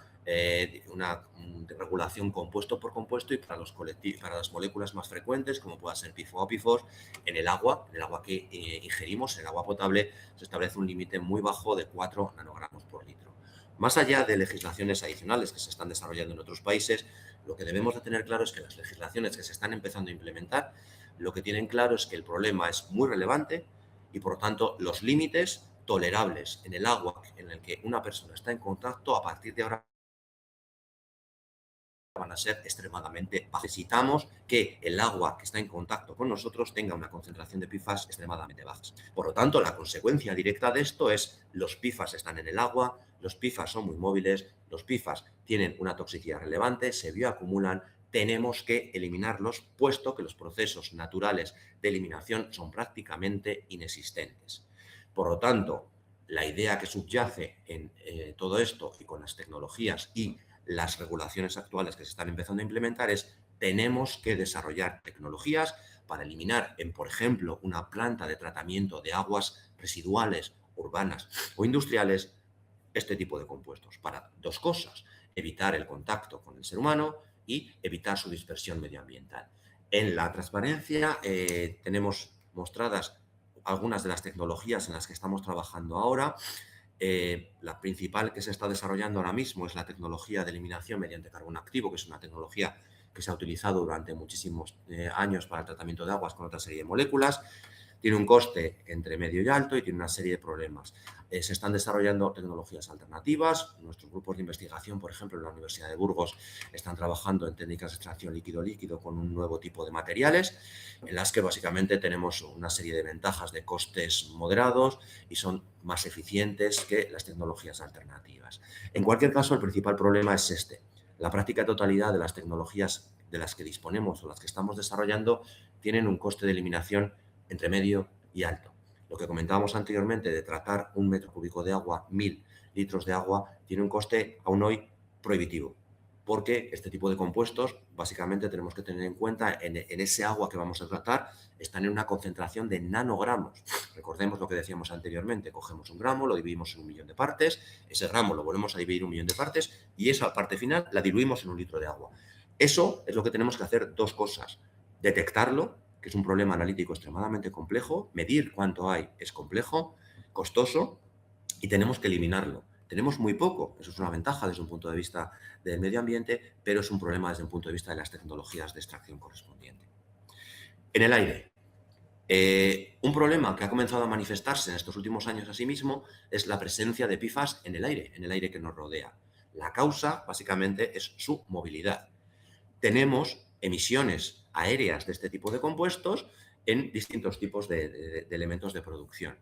regulación compuesto por compuesto, y para las moléculas más frecuentes, como pueda ser PFOA o PFOS, en el agua que ingerimos, en el agua potable, se establece un límite muy bajo de 4 nanogramos por litro. Más allá de legislaciones adicionales que se están desarrollando en otros países, lo que debemos de tener claro es que las legislaciones que se están empezando a implementar, lo que tienen claro es que el problema es muy relevante y, por tanto, los límites tolerables en el agua en el que una persona está en contacto a partir de ahora van a ser extremadamente bajos. Necesitamos que el agua que está en contacto con nosotros tenga una concentración de PFAS extremadamente baja. Por lo tanto, la consecuencia directa de esto es los PFAS están en el agua, los PFAS son muy móviles, los PFAS tienen una toxicidad relevante, se bioacumulan, tenemos que eliminarlos, puesto que los procesos naturales de eliminación son prácticamente inexistentes. Por lo tanto, la idea que subyace en todo esto, y con las tecnologías y las regulaciones actuales que se están empezando a implementar, es: tenemos que desarrollar tecnologías para eliminar en, por ejemplo, una planta de tratamiento de aguas residuales urbanas o industriales este tipo de compuestos, para dos cosas: evitar el contacto con el ser humano y evitar su dispersión medioambiental. En la transparencia tenemos mostradas algunas de las tecnologías en las que estamos trabajando ahora. La principal que se está desarrollando ahora mismo es la tecnología de eliminación mediante carbono activo, que es una tecnología que se ha utilizado durante muchísimos años para el tratamiento de aguas con otra serie de moléculas. Tiene un coste entre medio y alto y tiene una serie de problemas. Se están desarrollando tecnologías alternativas. Nuestros grupos de investigación, por ejemplo, en la Universidad de Burgos, están trabajando en técnicas de extracción líquido-líquido con un nuevo tipo de materiales, en las que básicamente tenemos una serie de ventajas de costes moderados y son más eficientes que las tecnologías alternativas. En cualquier caso, el principal problema es este. La práctica totalidad de las tecnologías de las que disponemos o las que estamos desarrollando tienen un coste de eliminación entre medio y alto. Lo que comentábamos anteriormente de tratar un metro cúbico de agua, 1000 litros de agua, tiene un coste aún hoy prohibitivo, porque este tipo de compuestos, básicamente tenemos que tener en cuenta en ese agua que vamos a tratar, están en una concentración de nanogramos. Recordemos lo que decíamos anteriormente, cogemos un gramo, lo dividimos en 1.000.000 de partes, ese gramo lo volvemos a dividir 1.000.000 de partes y esa parte final la diluimos en 1 litro de agua. Eso es lo que tenemos que hacer, dos cosas: detectarlo, que es un problema analítico extremadamente complejo, medir cuánto hay es complejo, costoso, y tenemos que eliminarlo. Tenemos muy poco, eso es una ventaja desde un punto de vista del medio ambiente, pero es un problema desde un punto de vista de las tecnologías de extracción correspondiente. En el aire, un problema que ha comenzado a manifestarse en estos últimos años asimismo es la presencia de PFAS en el aire que nos rodea. La causa, básicamente, es su movilidad. Tenemos emisiones aéreas de este tipo de compuestos en distintos tipos de elementos de producción.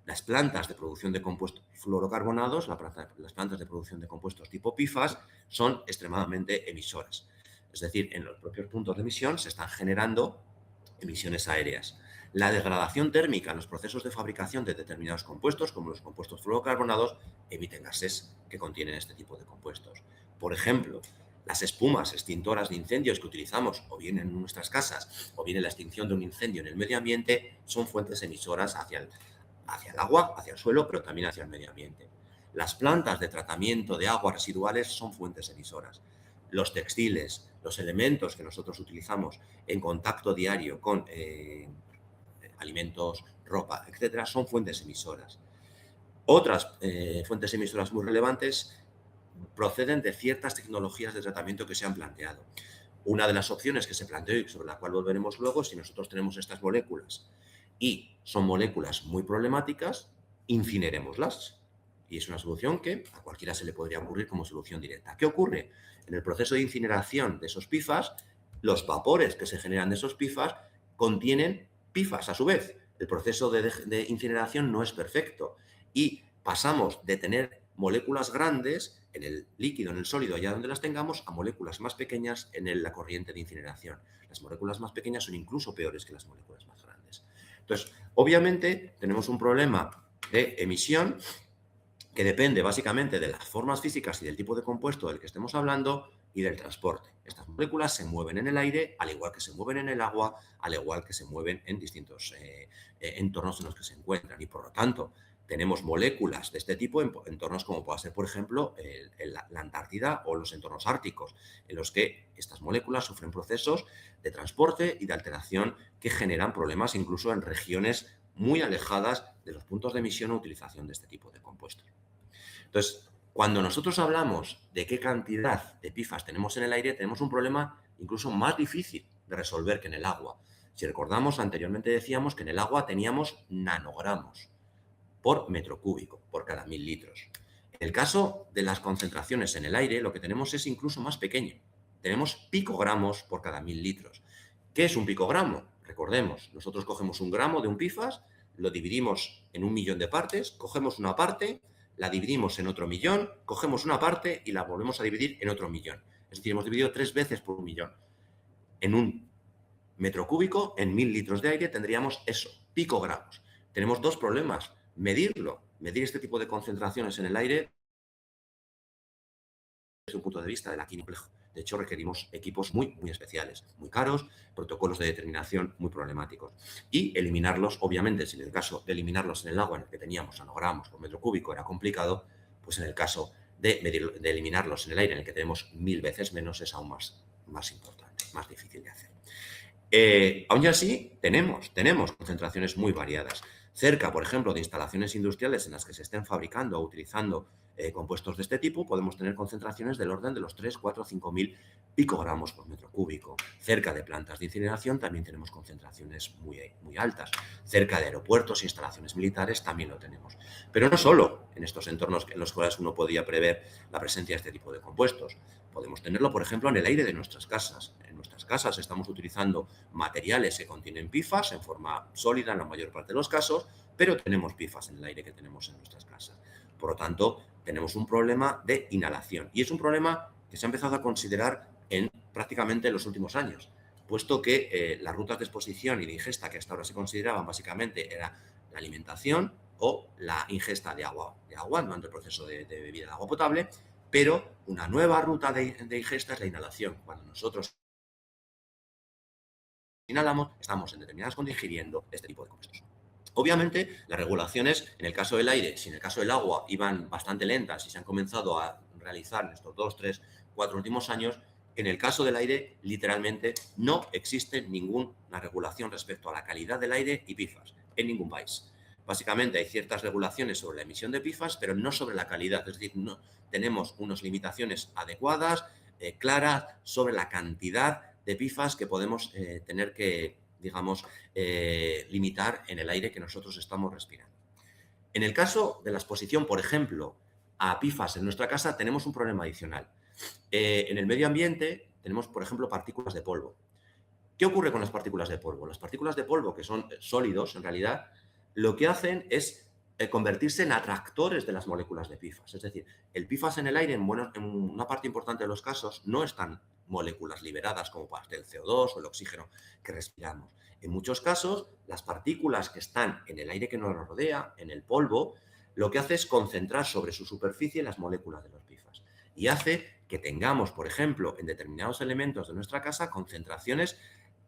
Las plantas de producción de compuestos fluorocarbonados, las plantas de producción de compuestos tipo PFAS, son extremadamente emisoras. Es decir, en los propios puntos de emisión se están generando emisiones aéreas. La degradación térmica en los procesos de fabricación de determinados compuestos, como los compuestos fluorocarbonados, emiten gases que contienen este tipo de compuestos. Por ejemplo, las espumas extintoras de incendios que utilizamos o bien en nuestras casas o bien en la extinción de un incendio en el medio ambiente son fuentes emisoras hacia el agua, hacia el suelo, pero también hacia el medio ambiente. Las plantas de tratamiento de aguas residuales son fuentes emisoras. Los textiles, los elementos que nosotros utilizamos en contacto diario con alimentos, ropa, etcétera, son fuentes emisoras. Otras fuentes emisoras muy relevantes proceden de ciertas tecnologías de tratamiento que se han planteado. Una de las opciones que se planteó y sobre la cual volveremos luego, si nosotros tenemos estas moléculas y son moléculas muy problemáticas, incinerémoslas. Y es una solución que a cualquiera se le podría ocurrir como solución directa. ¿Qué ocurre? En el proceso de incineración de esos PFAS, los vapores que se generan de esos PFAS contienen PFAS a su vez. El proceso de incineración no es perfecto y pasamos de tener moléculas grandes en el líquido, en el sólido, allá donde las tengamos, a moléculas más pequeñas en la corriente de incineración. Las moléculas más pequeñas son incluso peores que las moléculas más grandes. Entonces, obviamente, tenemos un problema de emisión que depende básicamente de las formas físicas y del tipo de compuesto del que estemos hablando y del transporte. Estas moléculas se mueven en el aire, al igual que se mueven en el agua, al igual que se mueven en distintos entornos en los que se encuentran. Y, por lo tanto, tenemos moléculas de este tipo en entornos como pueda ser, por ejemplo, la Antártida o los entornos árticos, en los que estas moléculas sufren procesos de transporte y de alteración que generan problemas incluso en regiones muy alejadas de los puntos de emisión o utilización de este tipo de compuestos. Entonces, cuando nosotros hablamos de qué cantidad de PFAS tenemos en el aire, tenemos un problema incluso más difícil de resolver que en el agua. Si recordamos, anteriormente decíamos que en el agua teníamos nanogramos por metro cúbico, por cada 1000 litros. En el caso de las concentraciones en el aire, lo que tenemos es incluso más pequeño. Tenemos picogramos por cada 1000 litros. ¿Qué es un picogramo? Recordemos, nosotros cogemos un gramo de un PFAS, lo dividimos en 1.000.000 de partes, cogemos una parte, la dividimos en otro millón, cogemos una parte y la volvemos a dividir en otro millón. Es decir, hemos dividido 3 veces por 1.000.000. En un metro cúbico, en 1000 litros de aire, tendríamos eso, picogramos. Tenemos dos problemas. Medirlo, medir este tipo de concentraciones en el aire desde un punto de vista de la química. De hecho, requerimos equipos muy especiales, muy caros, protocolos de determinación muy problemáticos. Y eliminarlos, obviamente, si en el caso de eliminarlos en el agua en el que teníamos nanogramos por metro cúbico era complicado, pues en el caso de eliminarlos en el aire en el que tenemos 1000 veces menos es aún más importante, más difícil de hacer. Aún así, tenemos concentraciones muy variadas. Cerca, por ejemplo, de instalaciones industriales en las que se estén fabricando o utilizando compuestos de este tipo, podemos tener concentraciones del orden de los 3, 4, 5.000 picogramos por metro cúbico. Cerca de plantas de incineración también tenemos concentraciones muy altas. Cerca de aeropuertos e instalaciones militares también lo tenemos. Pero no solo en estos entornos en los cuales uno podía prever la presencia de este tipo de compuestos. Podemos tenerlo, por ejemplo, en el aire de nuestras casas. En nuestras casas estamos utilizando materiales que contienen PFAS en forma sólida en la mayor parte de los casos, pero tenemos PFAS en el aire que tenemos en nuestras casas. Por lo tanto, tenemos un problema de inhalación. Y es un problema que se ha empezado a considerar en prácticamente los últimos años, puesto que las rutas de exposición y de ingesta que hasta ahora se consideraban básicamente era la alimentación o la ingesta de agua durante el proceso de bebida de agua potable, pero una nueva ruta de ingesta es la inhalación. Cuando nosotros inhalamos, estamos en determinadas condiciones ingiriendo este tipo de compuestos. Obviamente, las regulaciones, en el caso del aire, si en el caso del agua iban bastante lentas y se han comenzado a realizar en estos 2, 3, 4 últimos años, en el caso del aire, literalmente, no existe ninguna regulación respecto a la calidad del aire y PFAS en ningún país. Básicamente, hay ciertas regulaciones sobre la emisión de PFAS, pero no sobre la calidad. Es decir, no tenemos unas limitaciones adecuadas, claras, sobre la cantidad de PFAS que podemos tener que, digamos, limitar en el aire que nosotros estamos respirando. En el caso de la exposición, por ejemplo, a PFAS en nuestra casa, tenemos un problema adicional. En el medio ambiente tenemos, por ejemplo, partículas de polvo. ¿Qué ocurre con las partículas de polvo? Las partículas de polvo, que son sólidos, en realidad, lo que hacen es convertirse en atractores de las moléculas de PFAS. Es decir, el PFAS en el aire, en una parte importante de los casos, no están moléculas liberadas como parte del CO2 o el oxígeno que respiramos. En muchos casos, las partículas que están en el aire que nos rodea, en el polvo, lo que hace es concentrar sobre su superficie las moléculas de los PFAS y hace que tengamos, por ejemplo, en determinados elementos de nuestra casa, concentraciones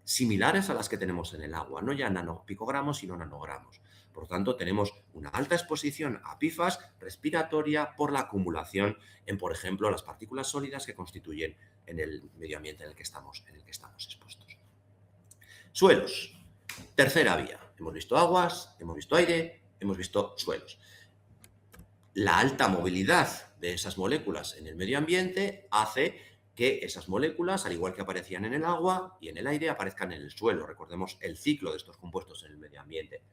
similares a las que tenemos en el agua, no ya nanopicogramos, sino nanogramos. Por lo tanto, tenemos una alta exposición a PFAS respiratoria por la acumulación en, por ejemplo, las partículas sólidas que constituyen en el medio ambiente en el que estamos expuestos. Suelos. Tercera vía. Hemos visto aguas, hemos visto aire, hemos visto suelos. La alta movilidad de esas moléculas en el medio ambiente hace que esas moléculas, al igual que aparecían en el agua y en el aire, aparezcan en el suelo. Recordemos el ciclo de estos compuestos en el medio ambiente.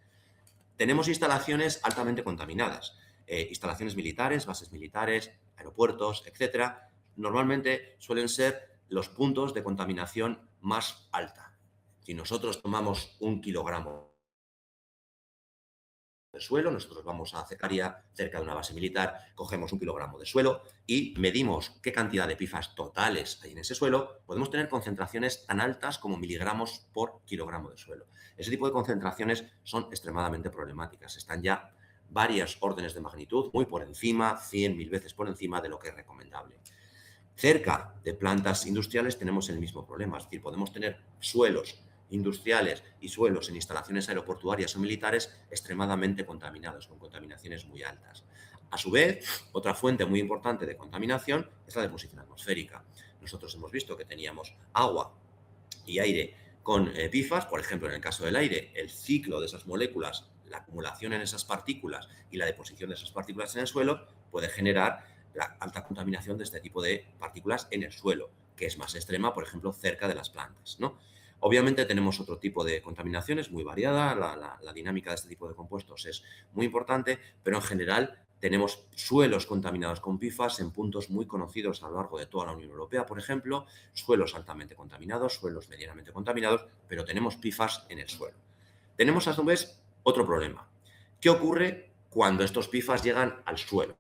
Tenemos instalaciones altamente contaminadas, instalaciones militares, bases militares, aeropuertos, etcétera. Normalmente suelen ser los puntos de contaminación más alta. Si nosotros tomamos 1 kilogramo de suelo, nosotros vamos a Cecaria, cerca de una base militar, cogemos 1 kilogramo de suelo y medimos qué cantidad de PFAS totales hay en ese suelo, podemos tener concentraciones tan altas como miligramos por kilogramo de suelo. Ese tipo de concentraciones son extremadamente problemáticas, están ya varias órdenes de magnitud, muy por encima, 100.000 veces por encima de lo que es recomendable. Cerca de plantas industriales tenemos el mismo problema, es decir, podemos tener suelos industriales y suelos en instalaciones aeroportuarias o militares extremadamente contaminados, con contaminaciones muy altas. A su vez, otra fuente muy importante de contaminación es la deposición atmosférica. Nosotros hemos visto que teníamos agua y aire con PFAS, por ejemplo, en el caso del aire, el ciclo de esas moléculas, la acumulación en esas partículas y la deposición de esas partículas en el suelo puede generar la alta contaminación de este tipo de partículas en el suelo, que es más extrema, por ejemplo, cerca de las plantas, ¿no? Obviamente tenemos otro tipo de contaminaciones muy variada, la dinámica de este tipo de compuestos es muy importante, pero en general tenemos suelos contaminados con PFAS en puntos muy conocidos a lo largo de toda la Unión Europea, por ejemplo, suelos altamente contaminados, suelos medianamente contaminados, pero tenemos PFAS en el suelo. Tenemos a su vez otro problema. ¿Qué ocurre cuando estos PFAS llegan al suelo?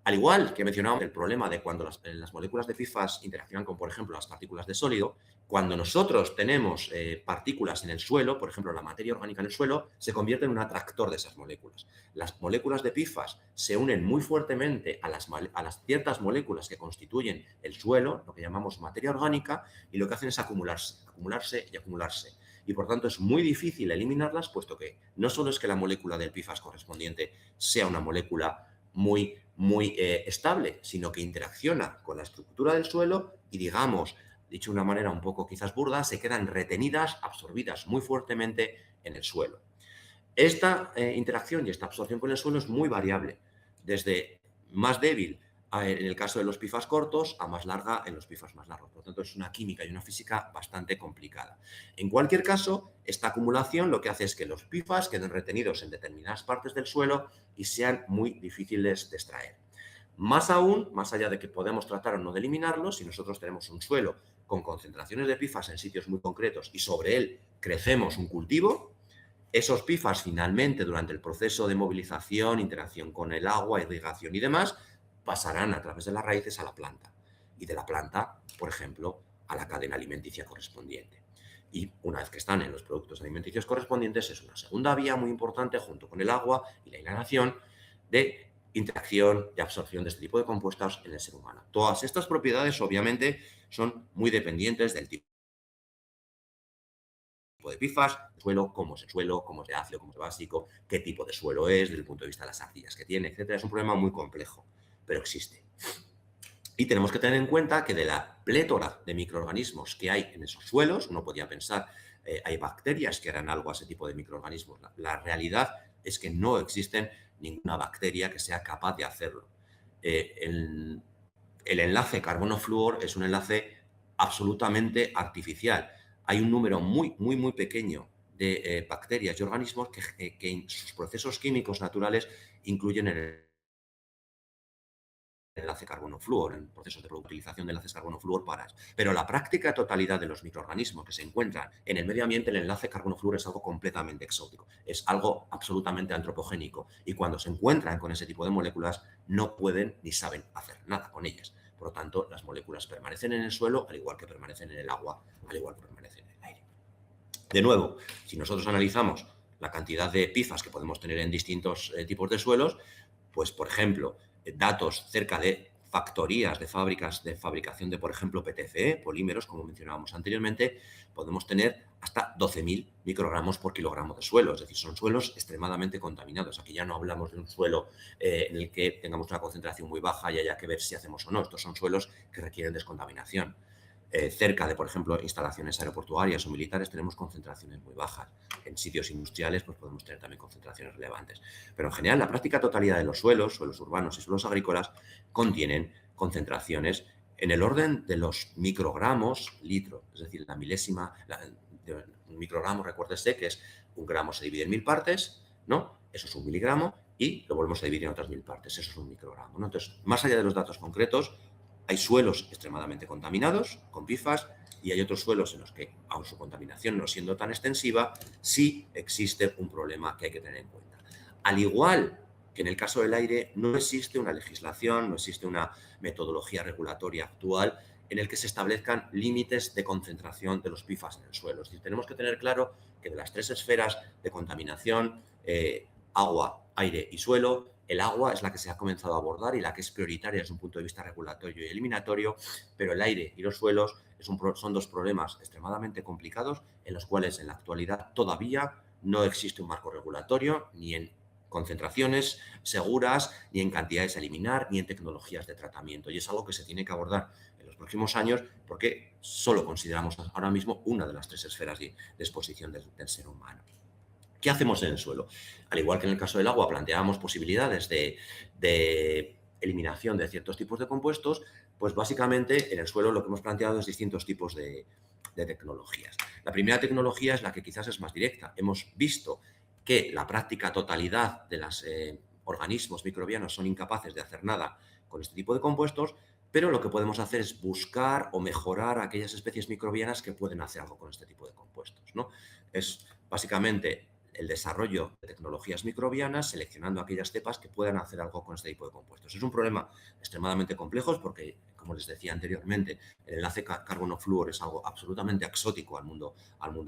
Al igual que mencionábamos el problema de cuando las moléculas de PFAS interaccionan con, por ejemplo, las partículas de sólido, cuando nosotros tenemos partículas en el suelo, por ejemplo, la materia orgánica en el suelo, se convierte en un atractor de esas moléculas. Las moléculas de PFAS se unen muy fuertemente a las ciertas moléculas que constituyen el suelo, lo que llamamos materia orgánica, y lo que hacen es acumularse, acumularse y acumularse. Y por tanto es muy difícil eliminarlas, puesto que no solo es que la molécula del PFAS correspondiente sea una molécula muy estable, sino que interacciona con la estructura del suelo y, digamos, dicho de una manera un poco quizás burda, se quedan retenidas, absorbidas muy fuertemente en el suelo. Esta interacción y esta absorción con el suelo es muy variable, desde más débil en el caso de los PFAS cortos a más larga en los PFAS más largos. Por lo tanto, es una química y una física bastante complicada. En cualquier caso, esta acumulación lo que hace es que los PFAS queden retenidos en determinadas partes del suelo y sean muy difíciles de extraer. Más aún, más allá de que podemos tratar o no de eliminarlos, si nosotros tenemos un suelo con concentraciones de PFAS en sitios muy concretos y sobre él crecemos un cultivo, esos PFAS finalmente durante el proceso de movilización, interacción con el agua, irrigación y demás, pasarán a través de las raíces a la planta y de la planta, por ejemplo, a la cadena alimenticia correspondiente. Y una vez que están en los productos alimenticios correspondientes, es una segunda vía muy importante, junto con el agua y la inhalación, de interacción, de absorción de este tipo de compuestos en el ser humano. Todas estas propiedades, obviamente, son muy dependientes del tipo de PFAS, suelo, cómo es el suelo, cómo es de ácido, cómo es de básico, qué tipo de suelo es, desde el punto de vista de las arcillas que tiene, etcétera. Es un problema muy complejo, pero existe. Y tenemos que tener en cuenta que de la plétora de microorganismos que hay en esos suelos, uno podría pensar, hay bacterias que harán algo a ese tipo de microorganismos. La realidad es que no existen ninguna bacteria que sea capaz de hacerlo. El enlace carbono-flúor es un enlace absolutamente artificial. Hay un número muy pequeño de bacterias y organismos que en sus procesos químicos naturales incluyen el enlace carbono-flúor, en procesos de utilización de enlaces carbono-flúor paras. Pero la práctica totalidad de los microorganismos que se encuentran en el medio ambiente, el enlace carbono-flúor es algo completamente exótico, es algo absolutamente antropogénico. Y cuando se encuentran con ese tipo de moléculas, no pueden ni saben hacer nada con ellas. Por lo tanto, las moléculas permanecen en el suelo, al igual que permanecen en el agua, al igual que permanecen en el aire. De nuevo, si nosotros analizamos la cantidad de PFAS que podemos tener en distintos tipos de suelos, pues, por ejemplo, datos cerca de factorías de fábricas de fabricación de, por ejemplo, PTFE, polímeros, como mencionábamos anteriormente, podemos tener hasta 12.000 microgramos por kilogramo de suelo. Es decir, son suelos extremadamente contaminados. Aquí ya no hablamos de un suelo en el que tengamos una concentración muy baja y haya que ver si hacemos o no. Estos son suelos que requieren descontaminación. Cerca de, por ejemplo, instalaciones aeroportuarias o militares tenemos concentraciones muy bajas. En sitios industriales pues podemos tener también concentraciones relevantes. Pero en general la práctica totalidad de los suelos urbanos y suelos agrícolas contienen concentraciones en el orden de los microgramos litro, es decir, la milésima, de un microgramo, recuérdese que es un gramo se divide en 1000 partes, ¿no? Eso es un miligramo y lo volvemos a dividir en otras 1000 partes, eso es un microgramo, ¿no? Entonces, más allá de los datos concretos, hay suelos extremadamente contaminados con PFAS y hay otros suelos en los que, aun su contaminación no siendo tan extensiva, sí existe un problema que hay que tener en cuenta. Al igual que en el caso del aire, no existe una legislación, no existe una metodología regulatoria actual en el que se establezcan límites de concentración de los PFAS en el suelo. Es decir, tenemos que tener claro que de las 3 esferas de contaminación, agua, aire y suelo, el agua es la que se ha comenzado a abordar y la que es prioritaria desde un punto de vista regulatorio y eliminatorio, pero el aire y los suelos son dos problemas extremadamente complicados en los cuales en la actualidad todavía no existe un marco regulatorio ni en concentraciones seguras, ni en cantidades a eliminar, ni en tecnologías de tratamiento. Y es algo que se tiene que abordar en los próximos años porque solo consideramos ahora mismo una de las 3 esferas de exposición del ser humano. ¿Qué hacemos en el suelo? Al igual que en el caso del agua, planteábamos posibilidades de eliminación de ciertos tipos de compuestos, pues básicamente en el suelo lo que hemos planteado es distintos tipos de tecnologías. La primera tecnología es la que quizás es más directa. Hemos visto que la práctica totalidad de los organismos microbianos son incapaces de hacer nada con este tipo de compuestos, pero lo que podemos hacer es buscar o mejorar aquellas especies microbianas que pueden hacer algo con este tipo de compuestos, ¿no? Es básicamente el desarrollo de tecnologías microbianas, seleccionando aquellas cepas que puedan hacer algo con este tipo de compuestos. Es un problema extremadamente complejo porque, como les decía anteriormente, el enlace carbono-flúor es algo absolutamente exótico al mundo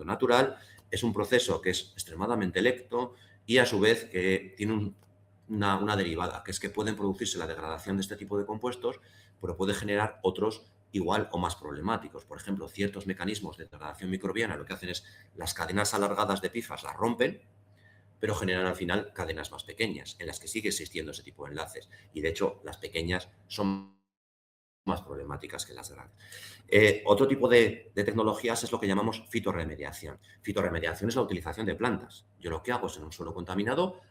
natural. Es un proceso que es extremadamente lento y, a su vez, que tiene una derivada, que es que pueden producirse la degradación de este tipo de compuestos, pero puede generar otros igual o más problemáticos. Por ejemplo, ciertos mecanismos de degradación microbiana lo que hacen es las cadenas alargadas de PFAS las rompen, pero generan al final cadenas más pequeñas en las que sigue existiendo ese tipo de enlaces. Y de hecho, las pequeñas son más problemáticas que las grandes. Otro tipo de tecnologías es lo que llamamos fitorremediación. Fitorremediación es la utilización de plantas. Yo lo que hago es en un suelo contaminado,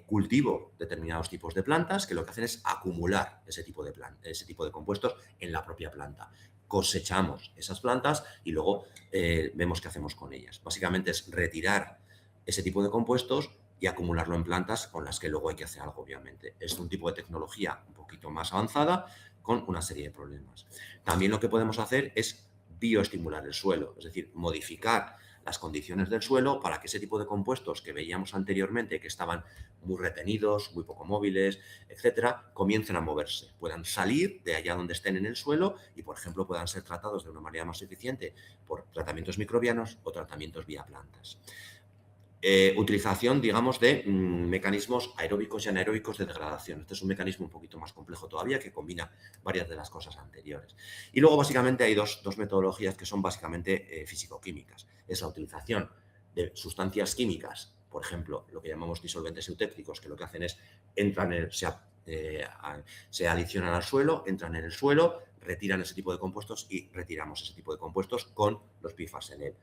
cultivo determinados tipos de plantas que lo que hacen es acumular ese tipo de compuestos en la propia planta. Cosechamos esas plantas y luego vemos qué hacemos con ellas. Básicamente es retirar ese tipo de compuestos y acumularlo en plantas con las que luego hay que hacer algo, obviamente. Es un tipo de tecnología un poquito más avanzada con una serie de problemas. También lo que podemos hacer es bioestimular el suelo, es decir, modificar las condiciones del suelo para que ese tipo de compuestos que veíamos anteriormente, que estaban muy retenidos, muy poco móviles, etcétera, comiencen a moverse, puedan salir de allá donde estén en el suelo y, por ejemplo, puedan ser tratados de una manera más eficiente por tratamientos microbianos o tratamientos vía plantas. Utilización, digamos, de mecanismos aeróbicos y anaeróbicos de degradación. Este es un mecanismo un poquito más complejo todavía que combina varias de las cosas anteriores. Y luego, básicamente, hay dos metodologías que son básicamente físico-químicas. Es la utilización de sustancias químicas, por ejemplo, lo que llamamos disolventes eutécticos, que lo que hacen es se adicionan al suelo, entran en el suelo, retiran ese tipo de compuestos y retiramos ese tipo de compuestos con los PFAS en él.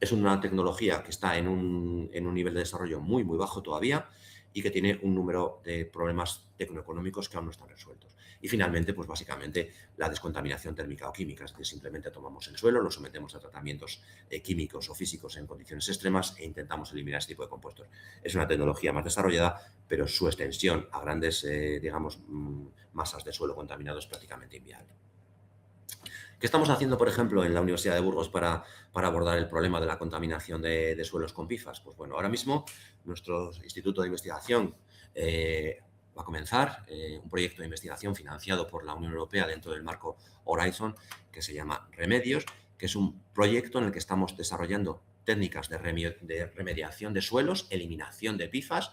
Es una tecnología que está en un nivel de desarrollo muy, muy bajo todavía y que tiene un número de problemas tecnoeconómicos que aún no están resueltos. Y finalmente, pues básicamente la descontaminación térmica o química, es decir, simplemente tomamos el suelo, lo sometemos a tratamientos químicos o físicos en condiciones extremas e intentamos eliminar este tipo de compuestos. Es una tecnología más desarrollada, pero su extensión a grandes, digamos, masas de suelo contaminado es prácticamente inviable. ¿Qué estamos haciendo, por ejemplo, en la Universidad de Burgos para abordar el problema de la contaminación de suelos con PFAS? Pues bueno, ahora mismo nuestro instituto de investigación va a comenzar un proyecto de investigación financiado por la Unión Europea dentro del marco Horizon, que se llama Remedios, que es un proyecto en el que estamos desarrollando técnicas de remediación de suelos, eliminación de PFAS,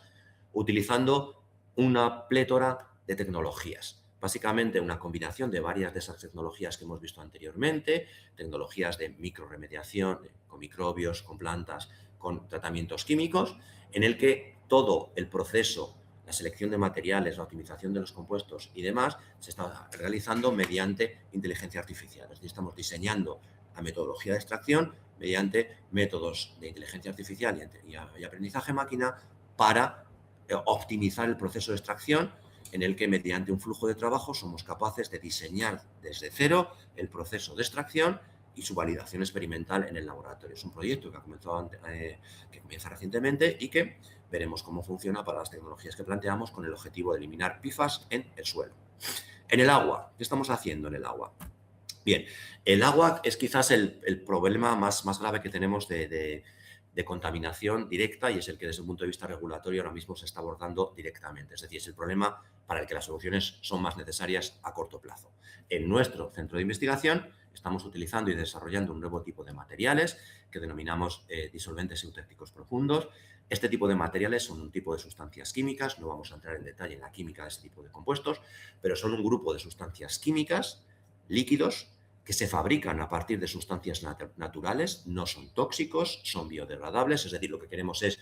utilizando una plétora de tecnologías. Básicamente una combinación de varias de esas tecnologías que hemos visto anteriormente, tecnologías de microremediación, con microbios, con plantas, con tratamientos químicos, en el que todo el proceso, la selección de materiales, la optimización de los compuestos y demás, se está realizando mediante inteligencia artificial. Es decir, estamos diseñando la metodología de extracción mediante métodos de inteligencia artificial y aprendizaje máquina para optimizar el proceso de extracción, en el que mediante un flujo de trabajo somos capaces de diseñar desde cero el proceso de extracción y su validación experimental en el laboratorio. Es un proyecto que comienza recientemente y que veremos cómo funciona para las tecnologías que planteamos con el objetivo de eliminar PFAS en el suelo. En el agua, ¿qué estamos haciendo en el agua? Bien, el agua es quizás el problema más grave que tenemos de contaminación directa y es el que desde un punto de vista regulatorio ahora mismo se está abordando directamente. Es decir, es el problema para el que las soluciones son más necesarias a corto plazo. En nuestro centro de investigación estamos utilizando y desarrollando un nuevo tipo de materiales que denominamos disolventes eutécticos profundos. Este tipo de materiales son un tipo de sustancias químicas, no vamos a entrar en detalle en la química de este tipo de compuestos, pero son un grupo de sustancias químicas, líquidos, que se fabrican a partir de sustancias naturales, no son tóxicos, son biodegradables, es decir, lo que queremos es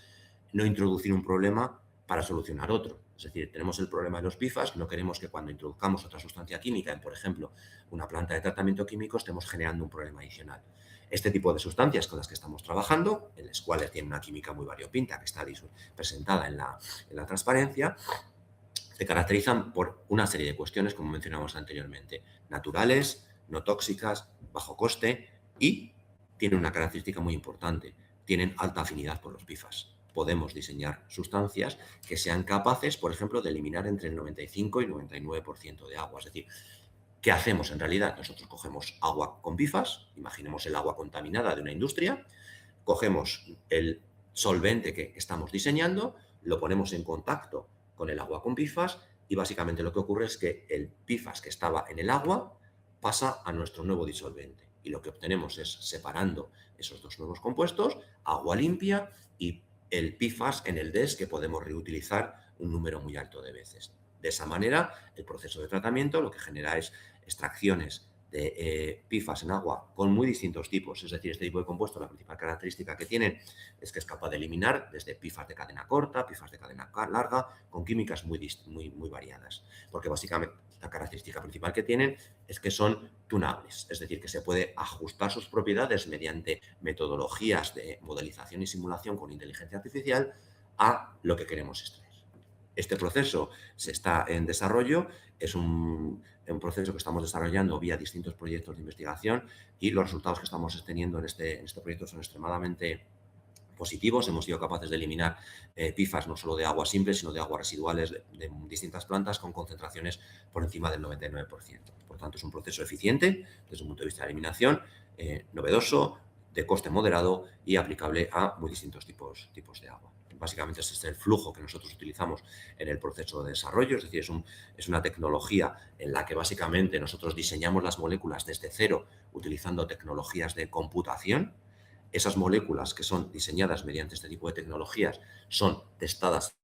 no introducir un problema para solucionar otro. Es decir, tenemos el problema de los PFAS, no queremos que cuando introduzcamos otra sustancia química en, por ejemplo, una planta de tratamiento químico, estemos generando un problema adicional. Este tipo de sustancias con las que estamos trabajando, en las cuales tiene una química muy variopinta que está presentada en la transparencia, se caracterizan por una serie de cuestiones, como mencionamos anteriormente, naturales, no tóxicas, bajo coste y tienen una característica muy importante, tienen alta afinidad por los PFAS. Podemos diseñar sustancias que sean capaces, por ejemplo, de eliminar entre el 95 y 99% de agua. Es decir, ¿qué hacemos en realidad? Nosotros cogemos agua con PFAS, imaginemos el agua contaminada de una industria, cogemos el solvente que estamos diseñando, lo ponemos en contacto con el agua con PFAS y básicamente lo que ocurre es que el PFAS que estaba en el agua pasa a nuestro nuevo disolvente y lo que obtenemos es, separando esos dos nuevos compuestos, agua limpia y el PFAS en el DES que podemos reutilizar un número muy alto de veces. De esa manera, el proceso de tratamiento lo que genera es extracciones de PFAS en agua con muy distintos tipos. Es decir, este tipo de compuestos, la principal característica que tienen es que es capaz de eliminar desde PFAS de cadena corta, PFAS de cadena larga, con químicas muy variadas. Porque básicamente la característica principal que tienen es que son tunables, es decir, que se puede ajustar sus propiedades mediante metodologías de modelización y simulación con inteligencia artificial a lo que queremos extraer. Este proceso se está en desarrollo, es un proceso que estamos desarrollando vía distintos proyectos de investigación y los resultados que estamos teniendo en este proyecto son extremadamente positivos. Hemos sido capaces de eliminar PFAS no solo de agua simple, sino de aguas residuales de distintas plantas con concentraciones por encima del 99%. Por tanto, es un proceso eficiente desde un punto de vista de eliminación, novedoso, de coste moderado y aplicable a muy distintos tipos de agua. Básicamente ese es el flujo que nosotros utilizamos en el proceso de desarrollo, es decir, es una tecnología en la que básicamente nosotros diseñamos las moléculas desde cero utilizando tecnologías de computación. Esas moléculas que son diseñadas mediante este tipo de tecnologías son testadas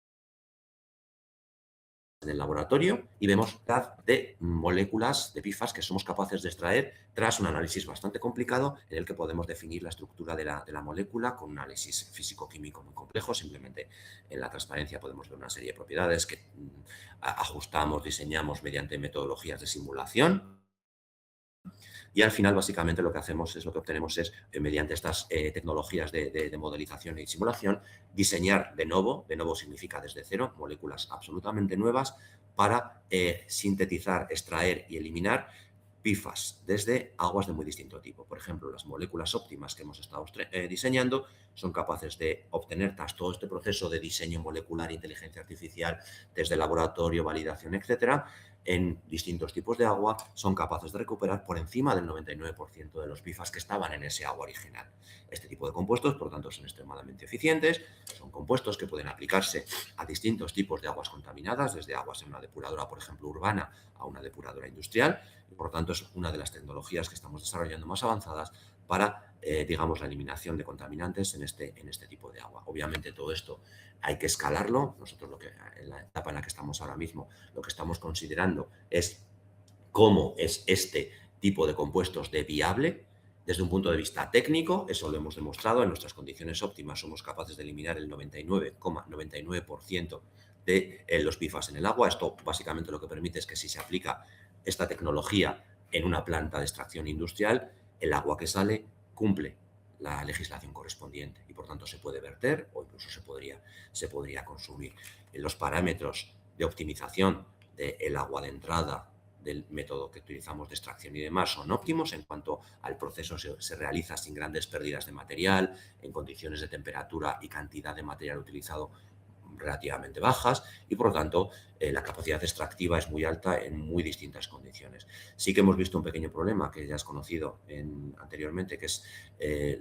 en el laboratorio y vemos de moléculas de PFAS que somos capaces de extraer tras un análisis bastante complicado en el que podemos definir la estructura de la molécula con un análisis físico-químico muy complejo. Simplemente en la transparencia podemos ver una serie de propiedades que ajustamos, diseñamos mediante metodologías de simulación. Y al final, básicamente, lo que hacemos es, lo que obtenemos es, mediante estas tecnologías de modelización y simulación, diseñar de nuevo significa desde cero, moléculas absolutamente nuevas para sintetizar, extraer y eliminar PFAS desde aguas de muy distinto tipo. Por ejemplo, las moléculas óptimas que hemos estado diseñando son capaces de obtener tras todo este proceso de diseño molecular, inteligencia artificial, desde laboratorio, validación, etcétera, en distintos tipos de agua, son capaces de recuperar por encima del 99% de los PFAS que estaban en ese agua original. Este tipo de compuestos, por tanto, son extremadamente eficientes, son compuestos que pueden aplicarse a distintos tipos de aguas contaminadas, desde aguas en una depuradora, por ejemplo, urbana, a una depuradora industrial, y por tanto es una de las tecnologías que estamos desarrollando más avanzadas para, digamos, la eliminación de contaminantes en este tipo de agua. Obviamente todo esto hay que escalarlo. Nosotros en la etapa en la que estamos ahora mismo, lo que estamos considerando es cómo es este tipo de compuestos de viable desde un punto de vista técnico. Eso lo hemos demostrado. En nuestras condiciones óptimas somos capaces de eliminar el 99,99% de los PFAS en el agua. Esto básicamente lo que permite es que si se aplica esta tecnología en una planta de extracción industrial, el agua que sale cumple la legislación correspondiente y por tanto se puede verter o incluso se podría consumir. En los parámetros de optimización del agua de entrada del método que utilizamos de extracción y demás son óptimos en cuanto al proceso se realiza sin grandes pérdidas de material, en condiciones de temperatura y cantidad de material utilizado relativamente bajas y por lo tanto la capacidad extractiva es muy alta en muy distintas condiciones. Sí que hemos visto un pequeño problema que ya has conocido anteriormente, que es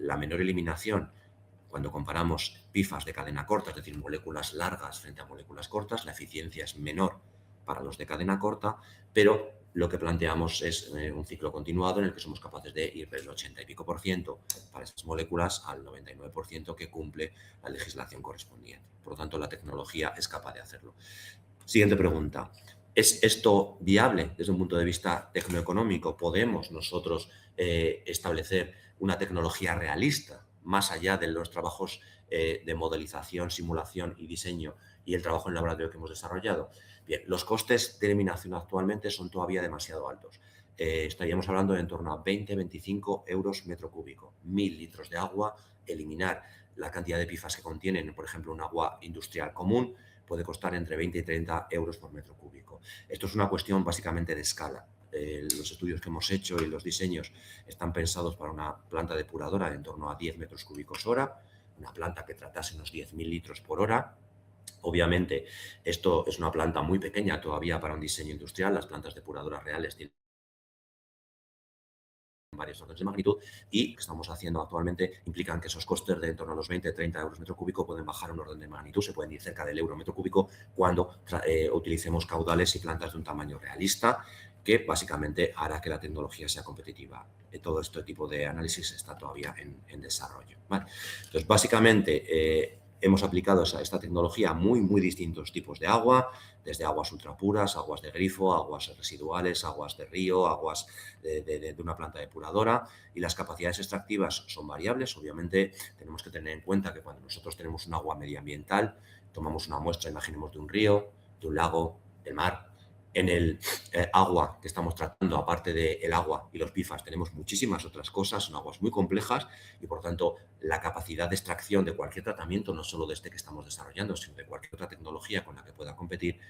la menor eliminación cuando comparamos PFAS de cadena corta, es decir, moléculas largas frente a moléculas cortas. La eficiencia es menor para los de cadena corta, pero lo que planteamos es un ciclo continuado en el que somos capaces de ir del 80 y pico por ciento para esas moléculas al 99% que cumple la legislación correspondiente. Por lo tanto, la tecnología es capaz de hacerlo. Siguiente pregunta. ¿Es esto viable desde un punto de vista tecnoeconómico? ¿Podemos nosotros establecer una tecnología realista más allá de los trabajos de modelización, simulación y diseño y el trabajo en laboratorio que hemos desarrollado? Bien, los costes de eliminación actualmente son todavía demasiado altos. Estaríamos hablando de en torno a 20-25 euros metro cúbico. 1000 litros de agua, eliminar la cantidad de PFAS que contienen, por ejemplo, un agua industrial común, puede costar entre 20 y 30 euros por metro cúbico. Esto es una cuestión básicamente de escala. Los estudios que hemos hecho y los diseños están pensados para una planta depuradora de en torno a 10 metros cúbicos hora, una planta que tratase unos 10.000 litros por hora. Obviamente, esto es una planta muy pequeña todavía para un diseño industrial. Las plantas depuradoras reales tienen varios órdenes de magnitud y lo que estamos haciendo actualmente implican que esos costes de en torno a los 20-30 euros metro cúbico pueden bajar un orden de magnitud, se pueden ir cerca del euro metro cúbico cuando utilicemos caudales y plantas de un tamaño realista que básicamente hará que la tecnología sea competitiva. Todo este tipo de análisis está todavía en desarrollo. ¿Vale? Entonces, básicamente, hemos aplicado esta tecnología a muy distintos tipos de agua, desde aguas ultrapuras, aguas de grifo, aguas residuales, aguas de río, aguas de una planta depuradora, y las capacidades extractivas son variables. Obviamente tenemos que tener en cuenta que cuando nosotros tenemos un agua medioambiental, tomamos una muestra, imaginemos, de un río, de un lago, del mar. En el agua que estamos tratando, aparte del agua y los PFAS, tenemos muchísimas otras cosas, son aguas muy complejas y, por tanto, la capacidad de extracción de cualquier tratamiento, no solo de este que estamos desarrollando, sino de cualquier otra tecnología con la que pueda competir,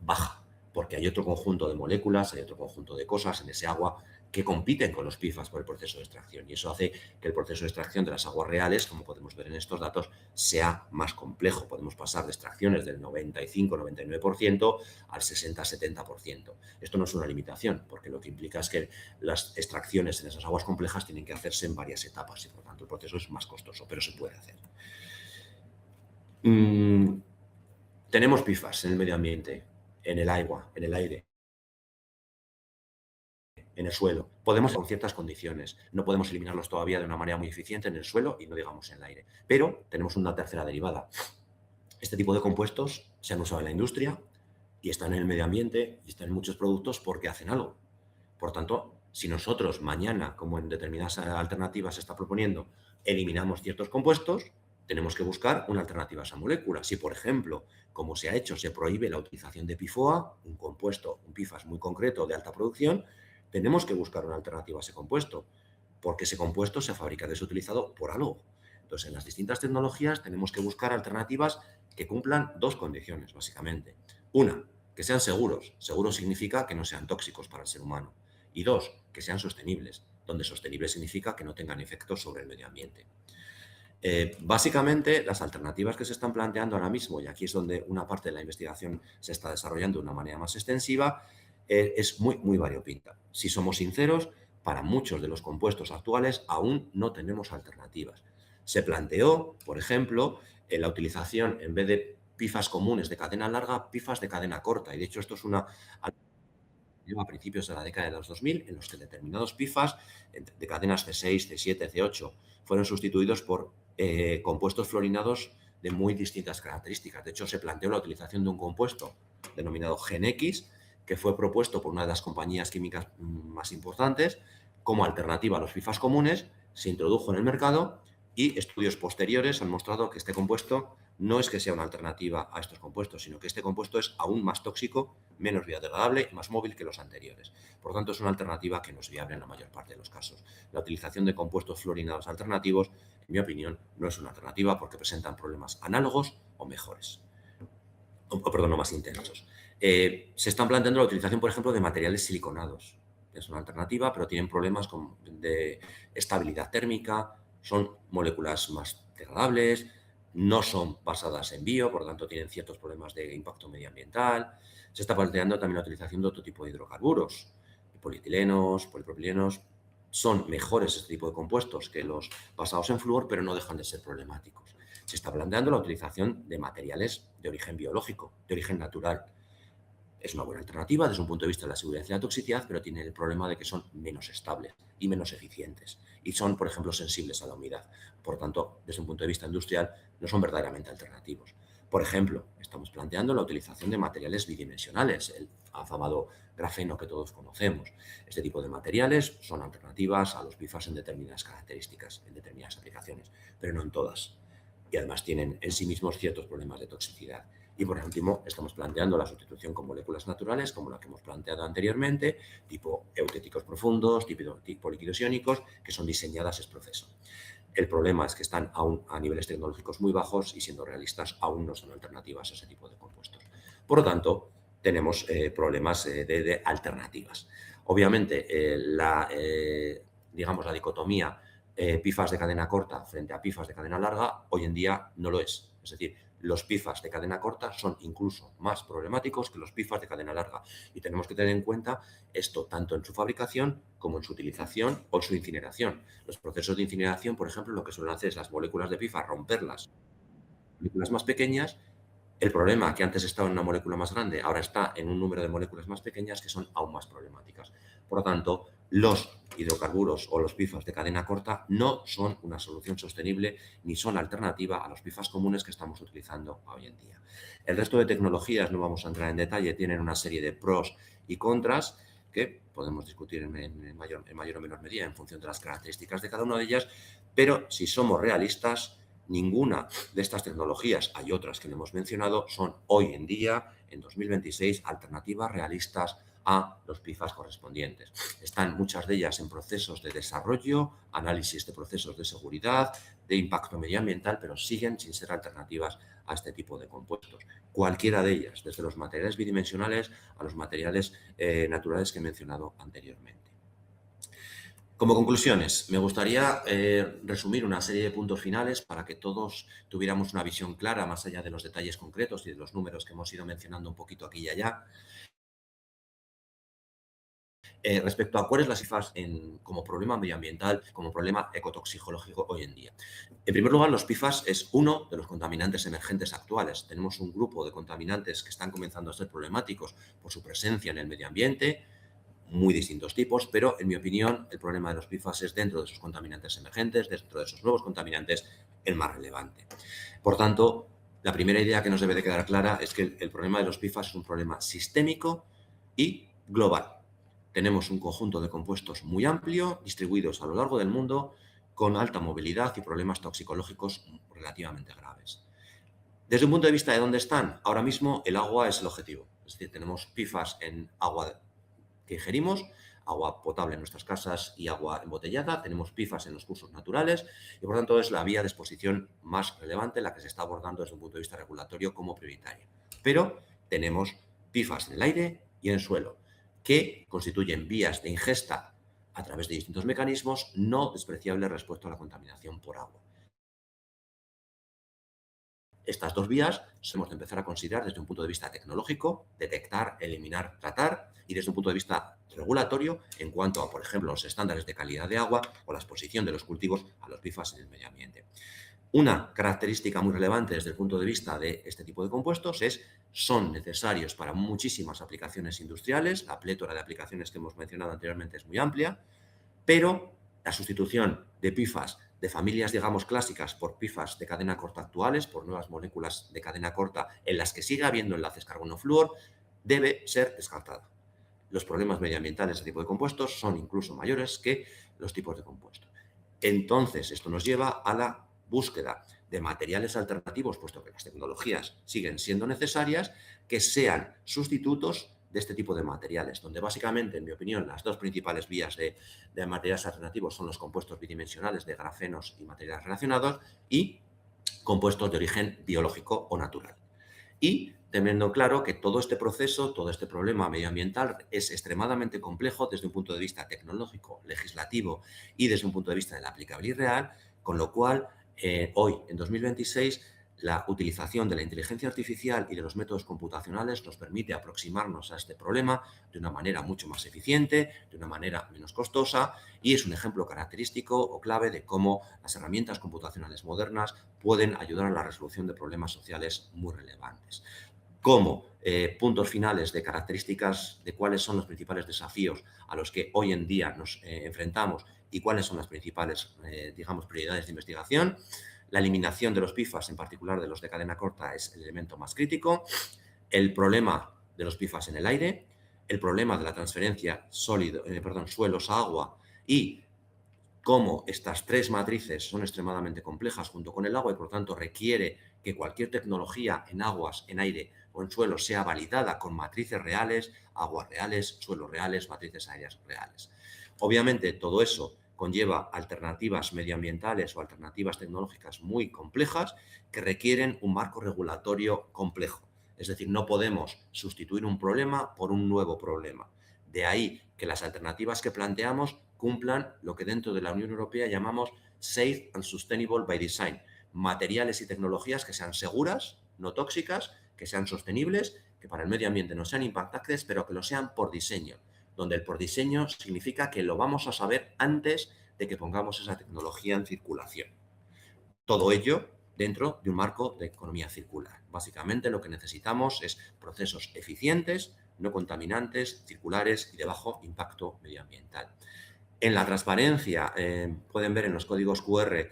baja, porque hay otro conjunto de moléculas, hay otro conjunto de cosas en ese agua que compiten con los PFAS por el proceso de extracción, y eso hace que el proceso de extracción de las aguas reales, como podemos ver en estos datos, sea más complejo. Podemos pasar de extracciones del 95-99% al 60-70%. Esto no es una limitación, porque lo que implica es que las extracciones en esas aguas complejas tienen que hacerse en varias etapas y, por tanto, el proceso es más costoso, pero se puede hacer. Tenemos PFAS en el medio ambiente, en el agua, en el aire, en el suelo. Podemos con ciertas condiciones. No podemos eliminarlos todavía de una manera muy eficiente en el suelo y no digamos en el aire. Pero tenemos una tercera derivada. Este tipo de compuestos se han usado en la industria y están en el medio ambiente y están en muchos productos porque hacen algo. Por tanto, si nosotros mañana, como en determinadas alternativas se está proponiendo, eliminamos ciertos compuestos, tenemos que buscar una alternativa a esa molécula. Si, por ejemplo, como se ha hecho, se prohíbe la utilización de PFOA, un compuesto, un PFAS muy concreto de alta producción, tenemos que buscar una alternativa a ese compuesto, porque ese compuesto se fabrica desutilizado por algo. Entonces, en las distintas tecnologías tenemos que buscar alternativas que cumplan dos condiciones, básicamente. Una, que sean seguros. Seguro significa que no sean tóxicos para el ser humano. Y dos, que sean sostenibles, donde sostenible significa que no tengan efectos sobre el medio ambiente. Básicamente, las alternativas que se están planteando ahora mismo, y aquí es donde una parte de la investigación se está desarrollando de una manera más extensiva, es muy variopinta. Si somos sinceros, para muchos de los compuestos actuales aún no tenemos alternativas. Se planteó, por ejemplo, la utilización, en vez de PFAS comunes de cadena larga, PFAS de cadena corta. Y de hecho esto es una a principios de la década de los 2000, en los que determinados PFAS de cadenas C6, C7, C8 fueron sustituidos por compuestos fluorinados de muy distintas características. De hecho, se planteó la utilización de un compuesto denominado GenX, que fue propuesto por una de las compañías químicas más importantes como alternativa a los PFAS comunes, se introdujo en el mercado y estudios posteriores han mostrado que este compuesto no es que sea una alternativa a estos compuestos, sino que este compuesto es aún más tóxico, menos biodegradable y más móvil que los anteriores. Por tanto, es una alternativa que no es viable en la mayor parte de los casos. La utilización de compuestos fluorinados alternativos, en mi opinión, no es una alternativa porque presentan problemas análogos o mejores. O más intensos. Se están planteando la utilización, por ejemplo, de materiales siliconados. Es una alternativa, pero tienen problemas de estabilidad térmica, son moléculas más degradables, no son basadas en bio, por lo tanto tienen ciertos problemas de impacto medioambiental. Se está planteando también la utilización de otro tipo de hidrocarburos, polietilenos, polipropilenos. Son mejores este tipo de compuestos que los basados en flúor, pero no dejan de ser problemáticos. Se está planteando la utilización de materiales de origen biológico, de origen natural. Es una buena alternativa desde un punto de vista de la seguridad y la toxicidad, pero tiene el problema de que son menos estables y menos eficientes. Y son, por ejemplo, sensibles a la humedad. Por tanto, desde un punto de vista industrial, no son verdaderamente alternativos. Por ejemplo, estamos planteando la utilización de materiales bidimensionales, el afamado grafeno que todos conocemos. Este tipo de materiales son alternativas a los PFAS en determinadas características, en determinadas aplicaciones, pero no en todas. Y además tienen en sí mismos ciertos problemas de toxicidad. Y por último, estamos planteando la sustitución con moléculas naturales, como la que hemos planteado anteriormente, tipo eutéticos profundos, tipo líquidos iónicos, que son diseñadas ex proceso. El problema es que están aún a niveles tecnológicos muy bajos y, siendo realistas, aún no son alternativas a ese tipo de compuestos. Por lo tanto, tenemos problemas de alternativas. Obviamente, digamos, la dicotomía PFAS de cadena corta frente a PFAS de cadena larga, hoy en día no lo es. Es decir, los PFAS de cadena corta son incluso más problemáticos que los PFAS de cadena larga. Y tenemos que tener en cuenta esto tanto en su fabricación como en su utilización o en su incineración. Los procesos de incineración, por ejemplo, lo que suelen hacer es las moléculas de PFAS romperlas, moléculas más pequeñas, El problema que antes estaba en una molécula más grande, ahora está en un número de moléculas más pequeñas que son aún más problemáticas. Por lo tanto, los hidrocarburos o los PFAS de cadena corta no son una solución sostenible ni son alternativa a los PFAS comunes que estamos utilizando hoy en día. El resto de tecnologías, no vamos a entrar en detalle, tienen una serie de pros y contras que podemos discutir en mayor o menor medida en función de las características de cada una de ellas, pero si somos realistas, ninguna de estas tecnologías, hay otras que le hemos mencionado, son hoy en día, en 2026, alternativas realistas a los PFAS correspondientes. Están muchas de ellas en procesos de desarrollo, análisis de procesos de seguridad, de impacto medioambiental, pero siguen sin ser alternativas a este tipo de compuestos. Cualquiera de ellas, desde los materiales bidimensionales a los materiales naturales que he mencionado anteriormente. Como conclusiones, me gustaría resumir una serie de puntos finales para que todos tuviéramos una visión clara, más allá de los detalles concretos y de los números que hemos ido mencionando un poquito aquí y allá, respecto a cuál es las PFAS como problema medioambiental, como problema ecotoxicológico hoy en día. En primer lugar, los PFAS es uno de los contaminantes emergentes actuales. Tenemos un grupo de contaminantes que están comenzando a ser problemáticos por su presencia en el medio ambiente, muy distintos tipos, pero en mi opinión el problema de los PFAS es dentro de esos contaminantes emergentes, dentro de esos nuevos contaminantes, el más relevante. Por tanto, la primera idea que nos debe de quedar clara es que el problema de los PFAS es un problema sistémico y global. Tenemos un conjunto de compuestos muy amplio, distribuidos a lo largo del mundo, con alta movilidad y problemas toxicológicos relativamente graves. Desde un punto de vista de dónde están, ahora mismo el agua es el objetivo. Es decir, tenemos PFAS en agua que ingerimos, agua potable en nuestras casas y agua embotellada, tenemos PFAS en los cursos naturales y por tanto es la vía de exposición más relevante, la que se está abordando desde un punto de vista regulatorio como prioritaria. Pero tenemos PFAS en el aire y en el suelo, que constituyen vías de ingesta a través de distintos mecanismos no despreciables respecto a la contaminación por agua. Estas dos vías hemos de empezar a considerar desde un punto de vista tecnológico, detectar, eliminar, tratar, y desde un punto de vista regulatorio en cuanto a, por ejemplo, los estándares de calidad de agua o la exposición de los cultivos a los PFAS en el medio ambiente. Una característica muy relevante desde el punto de vista de este tipo de compuestos es son necesarios para muchísimas aplicaciones industriales, la plétora de aplicaciones que hemos mencionado anteriormente es muy amplia, pero la sustitución de PFAS de familias, digamos, clásicas por PFAS de cadena corta actuales, por nuevas moléculas de cadena corta en las que sigue habiendo enlaces carbono-flúor, debe ser descartada. Los problemas medioambientales de este tipo de compuestos son incluso mayores que los tipos de compuestos. Entonces, esto nos lleva a la búsqueda de materiales alternativos, puesto que las tecnologías siguen siendo necesarias, que sean sustitutos de este tipo de materiales, donde básicamente, en mi opinión, las dos principales vías de materiales alternativos son los compuestos bidimensionales de grafenos y materiales relacionados y compuestos de origen biológico o natural. Y teniendo claro que todo este proceso, todo este problema medioambiental es extremadamente complejo desde un punto de vista tecnológico, legislativo y desde un punto de vista de la aplicabilidad real, con lo cual hoy, en 2026, la utilización de la inteligencia artificial y de los métodos computacionales nos permite aproximarnos a este problema de una manera mucho más eficiente, de una manera menos costosa y es un ejemplo característico o clave de cómo las herramientas computacionales modernas pueden ayudar a la resolución de problemas sociales muy relevantes. Como puntos finales de características de cuáles son los principales desafíos a los que hoy en día nos enfrentamos y cuáles son las principales, digamos, prioridades de investigación. La eliminación de los PFAS, en particular de los de cadena corta, es el elemento más crítico. El problema de los PFAS en el aire, el problema de la transferencia suelos a agua y cómo estas tres matrices son extremadamente complejas junto con el agua y por tanto requiere que cualquier tecnología en aguas, en aire o en suelo sea validada con matrices reales, aguas reales, suelos reales, matrices aéreas reales. Obviamente todo eso conlleva alternativas medioambientales o alternativas tecnológicas muy complejas que requieren un marco regulatorio complejo. Es decir, no podemos sustituir un problema por un nuevo problema. De ahí que las alternativas que planteamos cumplan lo que dentro de la Unión Europea llamamos Safe and Sustainable by Design, materiales y tecnologías que sean seguras, no tóxicas, que sean sostenibles, que para el medio ambiente no sean impactantes, pero que lo sean por diseño, donde el por diseño significa que lo vamos a saber antes de que pongamos esa tecnología en circulación. Todo ello dentro de un marco de economía circular. Básicamente lo que necesitamos es procesos eficientes, no contaminantes, circulares y de bajo impacto medioambiental. En la transparencia pueden ver en los códigos QR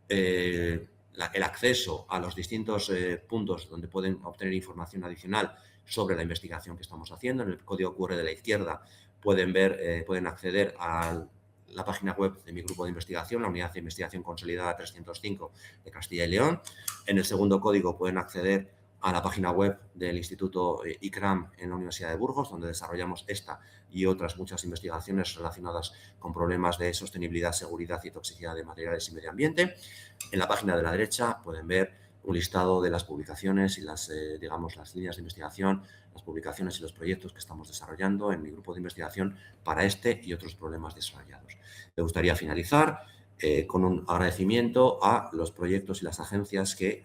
el acceso a los distintos puntos donde pueden obtener información adicional sobre la investigación que estamos haciendo. En el código QR de la izquierda pueden acceder a la página web de mi grupo de investigación, la Unidad de Investigación Consolidada 305 de Castilla y León. En el segundo código pueden acceder a la página web del Instituto ICRAM en la Universidad de Burgos, donde desarrollamos esta y otras muchas investigaciones relacionadas con problemas de sostenibilidad, seguridad y toxicidad de materiales y medio ambiente. En la página de la derecha pueden ver un listado de las publicaciones y las líneas de investigación, las publicaciones y los proyectos que estamos desarrollando en mi grupo de investigación para este y otros problemas desarrollados. Me gustaría finalizar con un agradecimiento a los proyectos y las agencias que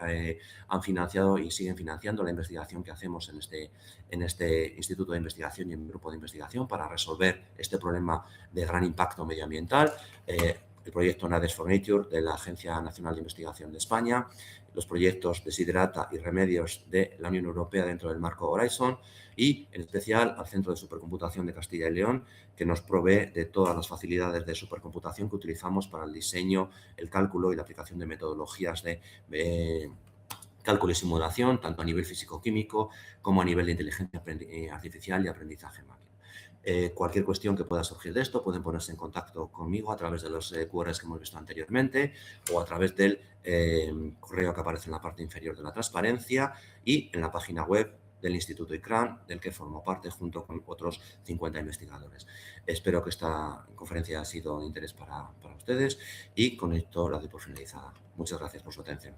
han financiado y siguen financiando la investigación que hacemos en este Instituto de Investigación y en mi grupo de investigación para resolver este problema de gran impacto medioambiental. El proyecto NADES for Nature de la Agencia Nacional de Investigación de España, los proyectos Desiderata y Remedios de la Unión Europea dentro del marco Horizon y, en especial, al Centro de Supercomputación de Castilla y León, que nos provee de todas las facilidades de supercomputación que utilizamos para el diseño, el cálculo y la aplicación de metodologías de cálculo y simulación, tanto a nivel físico-químico como a nivel de inteligencia artificial y aprendizaje máquina. Cualquier cuestión que pueda surgir de esto pueden ponerse en contacto conmigo a través de los QRs que hemos visto anteriormente o a través del correo que aparece en la parte inferior de la transparencia y en la página web del Instituto ICRAM, del que formo parte junto con otros 50 investigadores. Espero que esta conferencia haya sido de interés para ustedes y con esto la doy por finalizada. Muchas gracias por su atención.